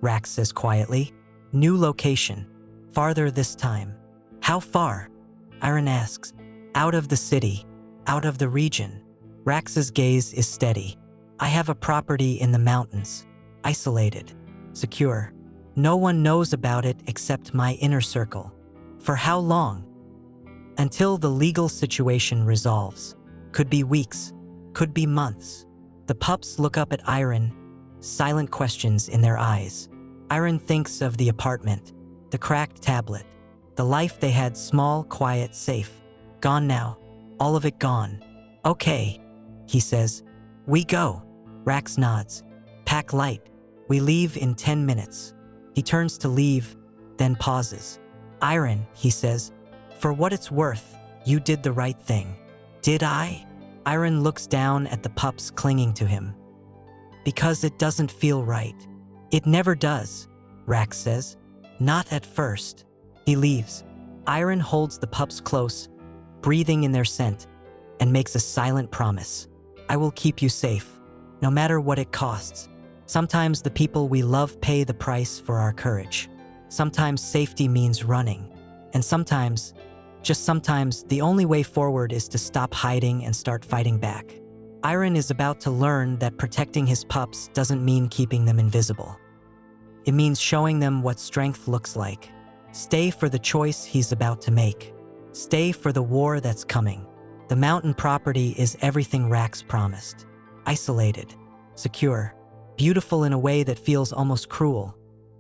Rax says quietly. New location. Farther this time. How far? Iren asks. Out of the city. Out of the region. Rax's gaze is steady. I have a property in the mountains. Isolated. Secure. No one knows about it except my inner circle. For how long? Until the legal situation resolves. Could be weeks. Could be months. The pups look up at Iren, silent questions in their eyes. Iren thinks of the apartment, the cracked tablet, the life they had, small, quiet, safe. Gone now. All of it gone. Okay, he says. We go. Rax nods. Pack light. We leave in 10 minutes. He turns to leave, then pauses. Iren, he says, for what it's worth, you did the right thing. Did I? Iren looks down at the pups clinging to him. Because it doesn't feel right. It never does, Rax says. Not at first. He leaves. Iren holds the pups close, breathing in their scent, and makes a silent promise. I will keep you safe, no matter what it costs. Sometimes the people we love pay the price for our courage. Sometimes safety means running. And sometimes, just sometimes, the only way forward is to stop hiding and start fighting back. Iren is about to learn that protecting his pups doesn't mean keeping them invisible. It means showing them what strength looks like. Stay for the choice he's about to make. Stay for the war that's coming. The mountain property is everything Rax promised. Isolated, secure, beautiful in a way that feels almost cruel.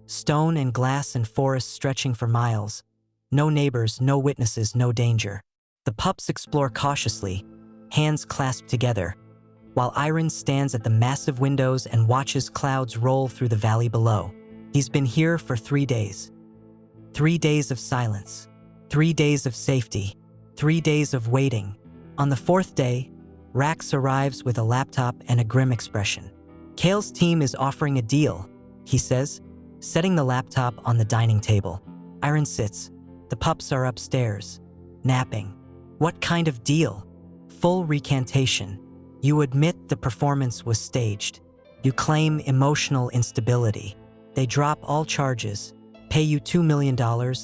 Stone and glass and forest stretching for miles. No neighbors, no witnesses, no danger. The pups explore cautiously, hands clasped together, while Iren stands at the massive windows and watches clouds roll through the valley below. He's been here for 3 days. 3 days of silence. 3 days of safety. 3 days of waiting. On the 4th day, Rax arrives with a laptop and a grim expression. Kael's team is offering a deal, he says, setting the laptop on the dining table. Iren sits. The pups are upstairs, napping. What kind of deal? Full recantation. You admit the performance was staged. You claim emotional instability. They drop all charges, pay you $2 million,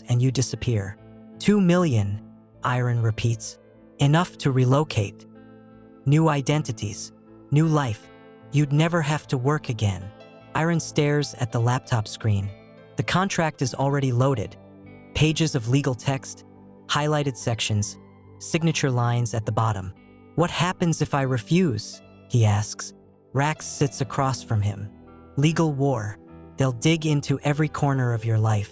and you disappear. $2 million, Iren repeats. Enough to relocate. New identities. New life. You'd never have to work again. Iren stares at the laptop screen. The contract is already loaded. Pages of legal text, highlighted sections, signature lines at the bottom. What happens if I refuse? He asks. Rax sits across from him. Legal war. They'll dig into every corner of your life.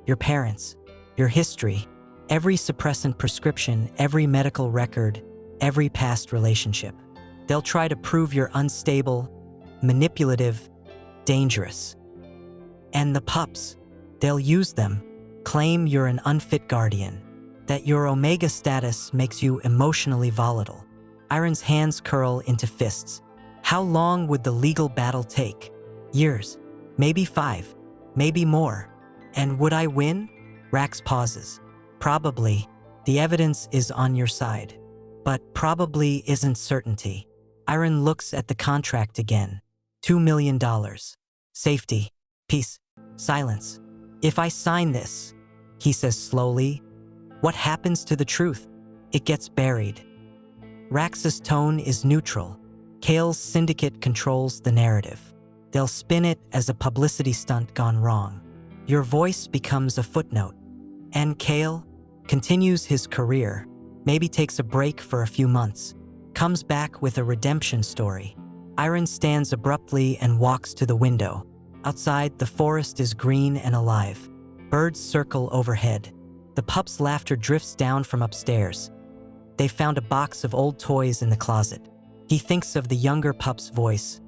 Your parents, your history, every suppressant prescription, every medical record, every past relationship. They'll try to prove you're unstable, manipulative, dangerous. And the pups, they'll use them, claim you're an unfit guardian, that your omega status makes you emotionally volatile. Iren's hands curl into fists. How long would the legal battle take? Years, maybe 5, maybe more. And would I win? Rax pauses. Probably. The evidence is on your side. But probably isn't certainty. Iren looks at the contract again. $2 million. Safety. Peace. Silence. If I sign this, he says slowly, what happens to the truth? It gets buried. Rax's tone is neutral. Kael's syndicate controls the narrative. They'll spin it as a publicity stunt gone wrong. Your voice becomes a footnote. And Kael continues his career, maybe takes a break for a few months, comes back with a redemption story. Iren stands abruptly and walks to the window. Outside, the forest is green and alive. Birds circle overhead. The pups' laughter drifts down from upstairs. They found a box of old toys in the closet. He thinks of the younger pup's voice.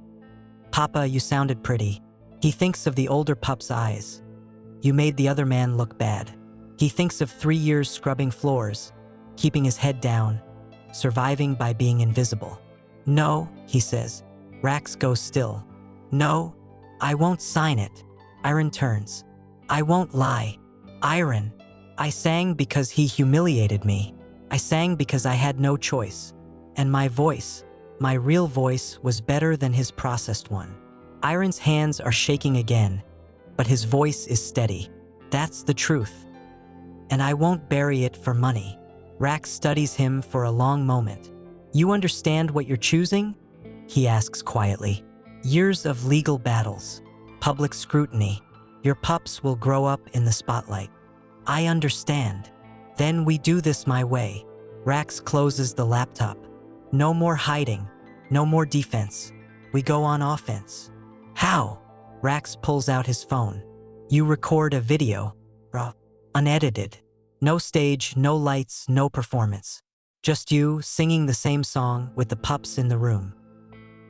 Papa, you sounded pretty. He thinks of the older pup's eyes. You made the other man look bad. He thinks of 3 years scrubbing floors, keeping his head down, surviving by being invisible. "No," he says. Rax goes still. "No, I won't sign it." Iren turns. "I won't lie. Iren, I sang because he humiliated me. I sang because I had no choice. And my voice, my real voice, was better than his processed one." Iren's hands are shaking again, but his voice is steady. "That's the truth. And I won't bury it for money." Rax studies him for a long moment. "You understand what you're choosing?" he asks quietly. "Years of legal battles, public scrutiny. Your pups will grow up in the spotlight." "I understand. Then we do this my way." Rax closes the laptop. "No more hiding, no more defense. We go on offense." "How?" Rax pulls out his phone. "You record a video, raw, unedited. No stage, no lights, no performance. Just you singing the same song with the pups in the room."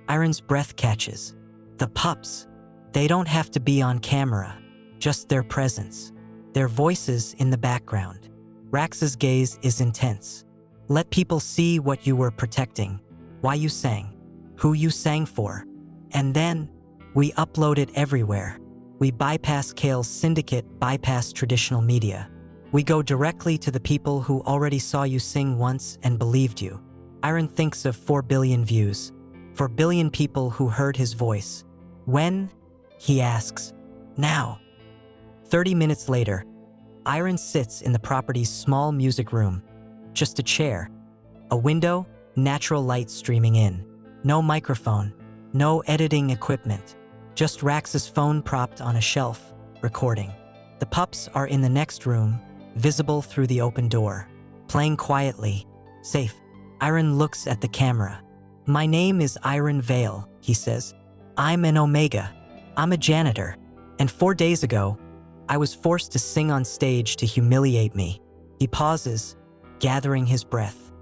Iren's breath catches. The pups, they don't have to be on camera, just their presence, their voices in the background. Rax's gaze is intense. "Let people see what you were protecting, why you sang, who you sang for. And then, we upload it everywhere. We bypass Kael's syndicate, bypass traditional media. We go directly to the people who already saw you sing once and believed you." Iren thinks of 4 billion views, 4 billion people who heard his voice. "When?" he asks. "Now." 30 minutes later, Iren sits in the property's small music room. Just a chair, a window, natural light streaming in. No microphone, no editing equipment. Just Rax's phone propped on a shelf, recording. The pups are in the next room, visible through the open door, playing quietly, safe. Iren looks at the camera. "My name is Iren Vale," he says. "I'm an Omega. I'm a janitor. And 4 days ago, I was forced to sing on stage to humiliate me." He pauses, gathering his breath.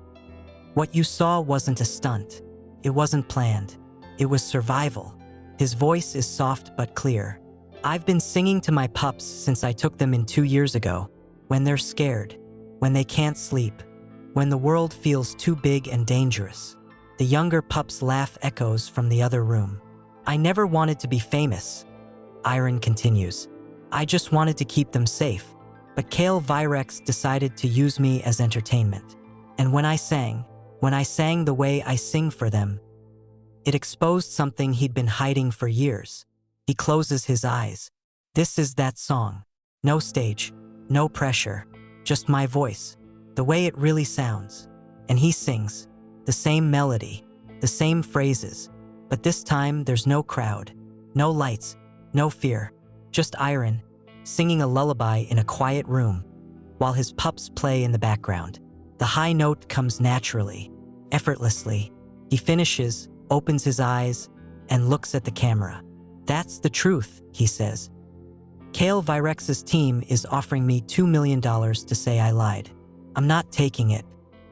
"What you saw wasn't a stunt. It wasn't planned. It was survival." His voice is soft but clear. "I've been singing to my pups since I took them in 2 years ago. When they're scared, when they can't sleep, when the world feels too big and dangerous." The younger pups' laugh echoes from the other room. "I never wanted to be famous," Iren continues. "I just wanted to keep them safe. But Kael Virex decided to use me as entertainment. And when I sang the way I sing for them, it exposed something he'd been hiding for years." He closes his eyes. "This is that song. No stage, no pressure, just my voice, the way it really sounds." And he sings, the same melody, the same phrases, but this time there's no crowd, no lights, no fear, just Iren, singing a lullaby in a quiet room, while his pups play in the background. The high note comes naturally, effortlessly. He finishes, opens his eyes, and looks at the camera. "That's the truth," he says. "Kael Virex's team is offering me $2 million to say I lied. I'm not taking it,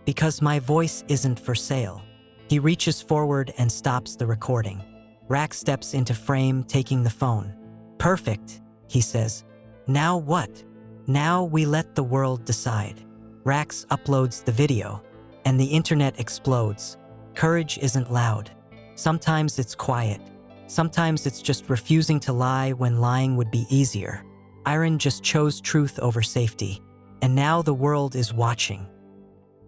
because my voice isn't for sale." He reaches forward and stops the recording. Rax steps into frame, taking the phone. "Perfect," he says. "Now what?" "Now we let the world decide." Rax uploads the video, and the internet explodes. Courage isn't loud. Sometimes it's quiet. Sometimes it's just refusing to lie when lying would be easier. Iren just chose truth over safety, and now the world is watching.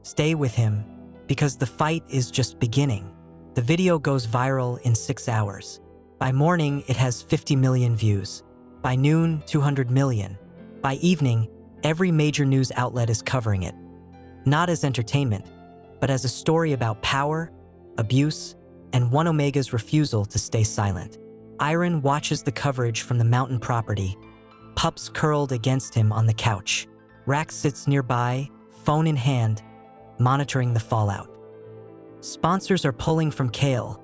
Stay with him, because the fight is just beginning. The video goes viral in 6 hours. By morning, it has 50 million views. By noon, 200 million. By evening, every major news outlet is covering it. Not as entertainment, but as a story about power, abuse, and one Omega's refusal to stay silent. Iren watches the coverage from the mountain property, pups curled against him on the couch. Rax sits nearby, phone in hand, monitoring the fallout. "Sponsors are pulling from Kael,"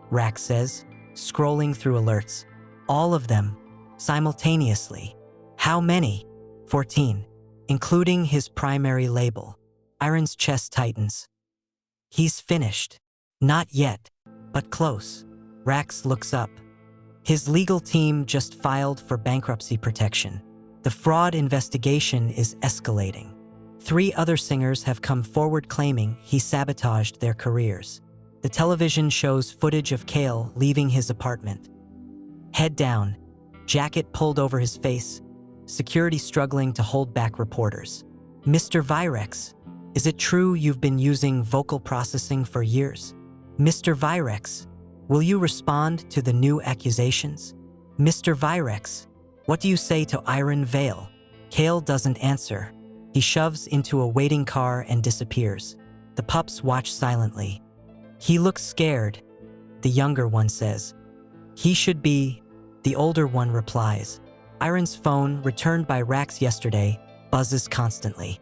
Rax says, scrolling through alerts. "All of them, simultaneously." "How many?" 14, including his primary label. Iren's chest tightens. He's finished. Not yet, but close. Rax looks up. His legal team just filed for bankruptcy protection. The fraud investigation is escalating. 3 other singers have come forward claiming he sabotaged their careers. The television shows footage of Kael leaving his apartment. Head down, jacket pulled over his face, security struggling to hold back reporters. Mr. Virex, is it true you've been using vocal processing for years? Mr. Virex, will you respond to the new accusations? Mr. Virex, what do you say to Iren Vale? Kael doesn't answer. He shoves into a waiting car and disappears. The pups watch silently. He looks scared, the younger one says. He should be, the older one replies. Iren's phone, returned by Rax yesterday, buzzes constantly.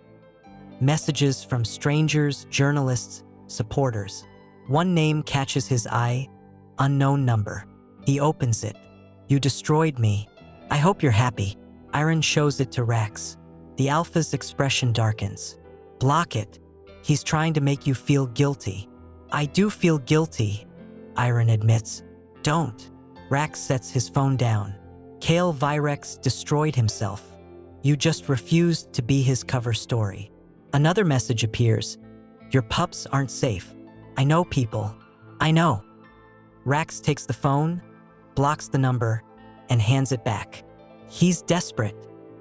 Messages from strangers, journalists, supporters. One name catches his eye, unknown number. He opens it. You destroyed me. I hope you're happy. Iren shows it to Rax. The alpha's expression darkens. Block it. He's trying to make you feel guilty. I do feel guilty, Iren admits. Don't. Rax sets his phone down. Kael Virex destroyed himself. You just refused to be his cover story. Another message appears. Your pups aren't safe. I know, people. I know. Rax takes the phone, blocks the number, and hands it back. He's desperate,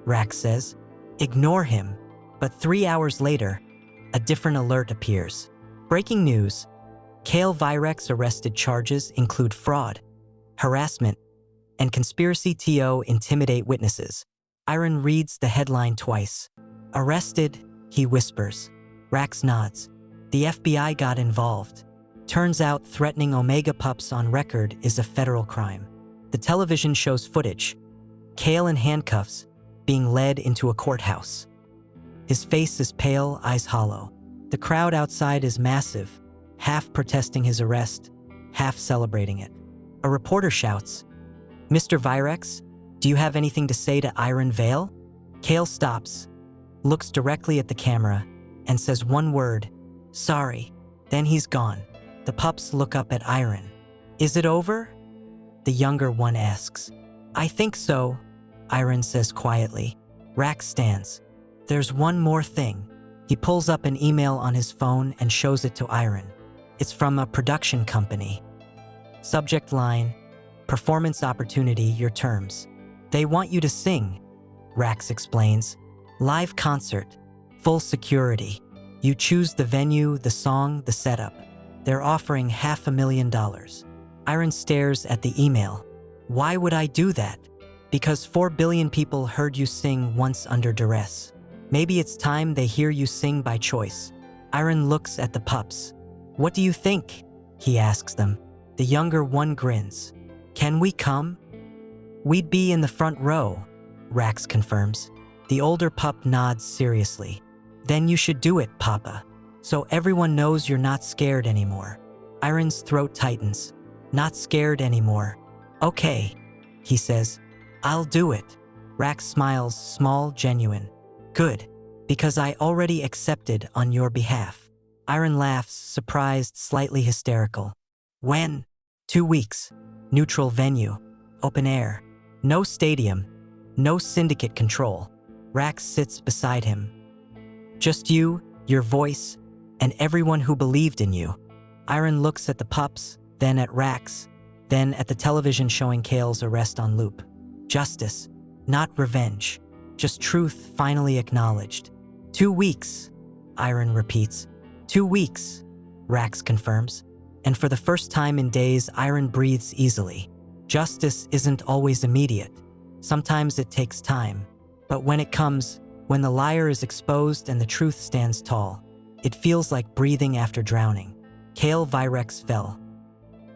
Rax says. Ignore him. But 3 hours later, a different alert appears. Breaking news. Kael Virex arrested. Charges include fraud, harassment, and conspiracy to intimidate witnesses. Iren reads the headline twice. Arrested, he whispers. Rax nods. The FBI got involved. Turns out threatening Omega pups on record is a federal crime. The television shows footage. Kael in handcuffs, being led into a courthouse. His face is pale, eyes hollow. The crowd outside is massive, half protesting his arrest, half celebrating it. A reporter shouts, Mr. Virex, do you have anything to say to Iren Vale? Kael stops, looks directly at the camera, and says one word, sorry. Then he's gone. The pups look up at Iren. Is it over? The younger one asks. I think so, Iren says quietly. Rax stands. There's one more thing. He pulls up an email on his phone and shows it to Iren. It's from a production company. Subject line, performance opportunity, your terms. They want you to sing, Rax explains. Live concert, full security. You choose the venue, the song, the setup. They're offering $500,000. Iren stares at the email. Why would I do that? Because 4 billion people heard you sing once under duress. Maybe it's time they hear you sing by choice. Iren looks at the pups. What do you think? He asks them. The younger one grins. Can we come? We'd be in the front row, Rax confirms. The older pup nods seriously. Then you should do it, Papa. So everyone knows you're not scared anymore. Iren's throat tightens. Not scared anymore. Okay, he says. I'll do it. Rax smiles, small, genuine. Good, because I already accepted on your behalf. Iren laughs, surprised, slightly hysterical. When? 2 weeks. Neutral venue. Open air. No stadium. No syndicate control. Rax sits beside him. Just you, your voice, and everyone who believed in you. Iren looks at the pups, then at Rax, then at the television showing Kael's arrest on loop. Justice, not revenge. Just truth finally acknowledged. 2 weeks, Iren repeats. 2 weeks, Rax confirms. And for the first time in days, Iren breathes easily. Justice isn't always immediate. Sometimes it takes time. But when it comes, when the liar is exposed and the truth stands tall, it feels like breathing after drowning. Kael Virex fell.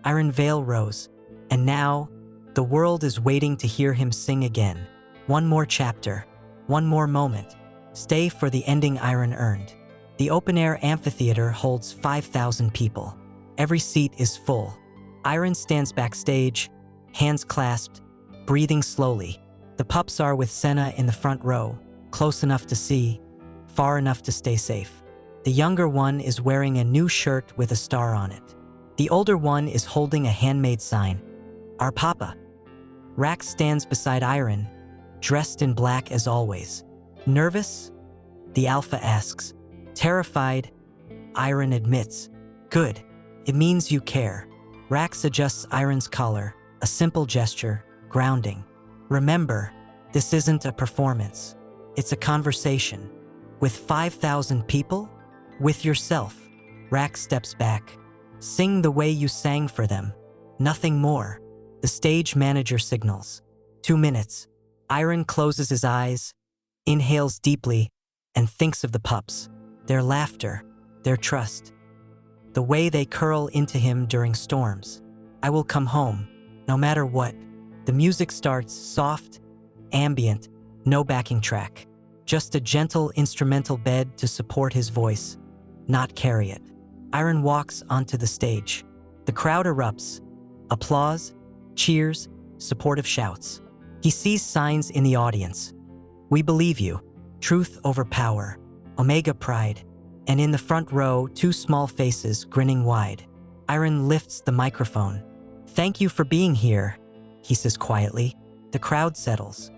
Iren Vale rose. And now, the world is waiting to hear him sing again. One more chapter. One more moment. Stay for the ending Iren earned. The open-air amphitheater holds 5,000 people. Every seat is full. Iren stands backstage, hands clasped, breathing slowly. The pups are with Senna in the front row, close enough to see, far enough to stay safe. The younger one is wearing a new shirt with a star on it. The older one is holding a handmade sign. Our Papa. Rax stands beside Iren, dressed in black as always. Nervous? The alpha asks. Terrified? Iren admits. Good. It means you care. Rax adjusts Iren's collar, a simple gesture, grounding. Remember, this isn't a performance. It's a conversation. With 5,000 people? With yourself. Rax steps back. Sing the way you sang for them. Nothing more. The stage manager signals. 2 minutes. Iren closes his eyes, inhales deeply, and thinks of the pups. Their laughter, their trust. The way they curl into him during storms. I will come home, no matter what. The music starts soft, ambient, no backing track. Just a gentle instrumental bed to support his voice, not carry it. Iren walks onto the stage. The crowd erupts. Applause, cheers, supportive shouts. He sees signs in the audience. We believe you. Truth over power. Omega pride. And in the front row, 2 small faces grinning wide. Iren lifts the microphone. Thank you for being here, he says quietly. The crowd settles.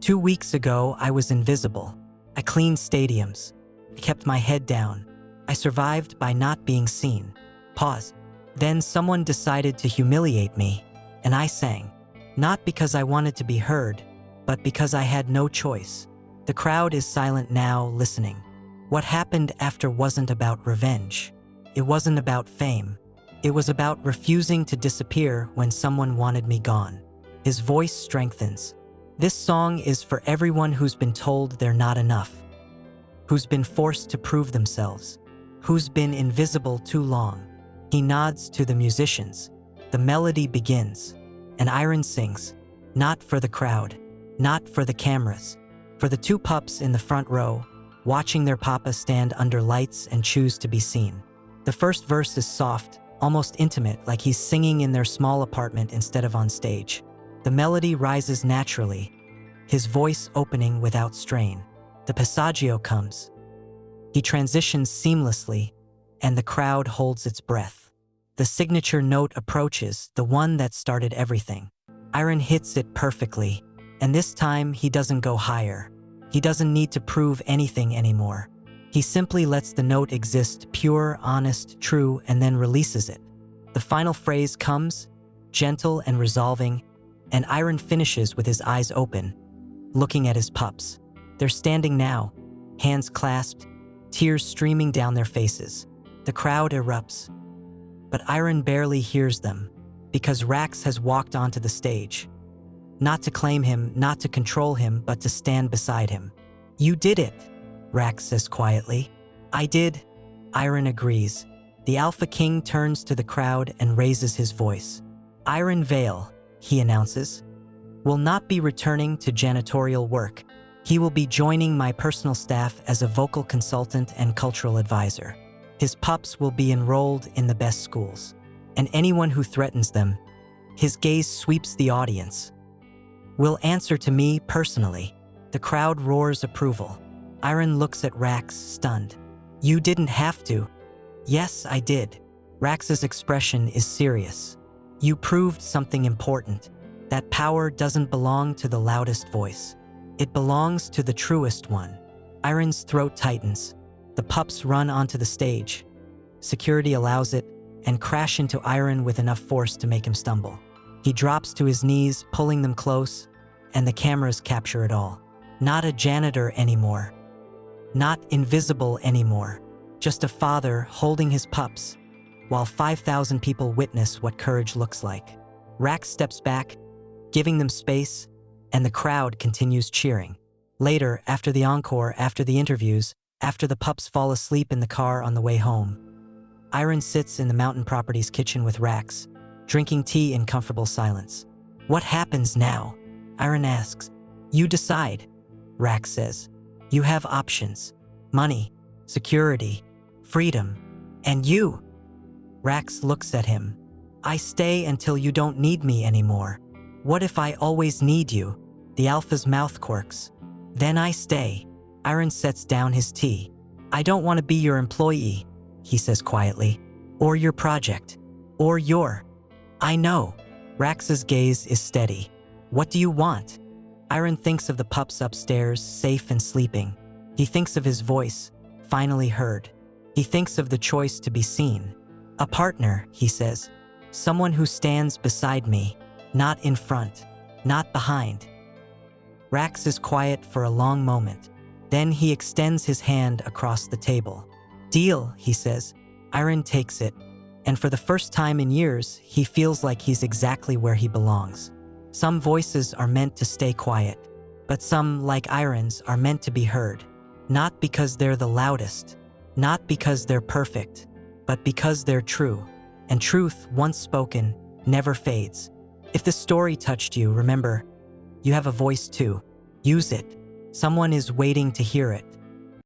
2 weeks ago, I was invisible. I cleaned stadiums. I kept my head down. I survived by not being seen. Pause. Then someone decided to humiliate me, and I sang. Not because I wanted to be heard, but because I had no choice. The crowd is silent now, listening. What happened after wasn't about revenge. It wasn't about fame. It was about refusing to disappear when someone wanted me gone. His voice strengthens. This song is for everyone who's been told they're not enough, who's been forced to prove themselves, who's been invisible too long. He nods to the musicians. The melody begins, and Iren sings, not for the crowd, not for the cameras, for the 2 pups in the front row, watching their papa stand under lights and choose to be seen. The first verse is soft, almost intimate, like he's singing in their small apartment instead of on stage. The melody rises naturally, his voice opening without strain. The passaggio comes. He transitions seamlessly, and the crowd holds its breath. The signature note approaches, the one that started everything. Iren hits it perfectly, and this time he doesn't go higher. He doesn't need to prove anything anymore. He simply lets the note exist, pure, honest, true, and then releases it. The final phrase comes, gentle and resolving, and Iren finishes with his eyes open, looking at his pups. They're standing now, hands clasped, tears streaming down their faces. The crowd erupts, but Iren barely hears them, because Rax has walked onto the stage. Not to claim him, not to control him, but to stand beside him. You did it, Rax says quietly. I did, Iren agrees. The Alpha King turns to the crowd and raises his voice. Iren Vale, he announces, will not be returning to janitorial work. He will be joining my personal staff as a vocal consultant and cultural advisor. His pups will be enrolled in the best schools, and anyone who threatens them, his gaze sweeps the audience, will answer to me personally. The crowd roars approval. Iren looks at Rax, stunned. You didn't have to. Yes, I did. Rax's expression is serious. You proved something important. That power doesn't belong to the loudest voice. It belongs to the truest one. Iren's throat tightens. The pups run onto the stage. Security allows it, and crash into Iren with enough force to make him stumble. He drops to his knees, pulling them close, and the cameras capture it all. Not a janitor anymore. Not invisible anymore. Just a father holding his pups, while 5,000 people witness what courage looks like. Rax steps back, giving them space, and the crowd continues cheering. Later, after the encore, after the interviews, after the pups fall asleep in the car on the way home, Iren sits in the Mountain Properties kitchen with Rax, drinking tea in comfortable silence. What happens now? Iren asks. You decide, Rax says. You have options. Money, security, freedom, and you. Rax looks at him. I stay until you don't need me anymore. What if I always need you? The Alpha's mouth quirks. Then I stay. Iren sets down his tea. I don't want to be your employee, he says quietly. Or your project. Or your. I know. Rax's gaze is steady. What do you want? Iren thinks of the pups upstairs, safe and sleeping. He thinks of his voice, finally heard. He thinks of the choice to be seen. A partner, he says. Someone who stands beside me, not in front, not behind. Rax is quiet for a long moment. Then he extends his hand across the table. Deal, he says. Iren takes it, and for the first time in years, he feels like he's exactly where he belongs. Some voices are meant to stay quiet, but some, like Iren's, are meant to be heard. Not because they're the loudest, not because they're perfect, but because they're true. And truth, once spoken, never fades. If the story touched you, remember, you have a voice too. Use it. Someone is waiting to hear it.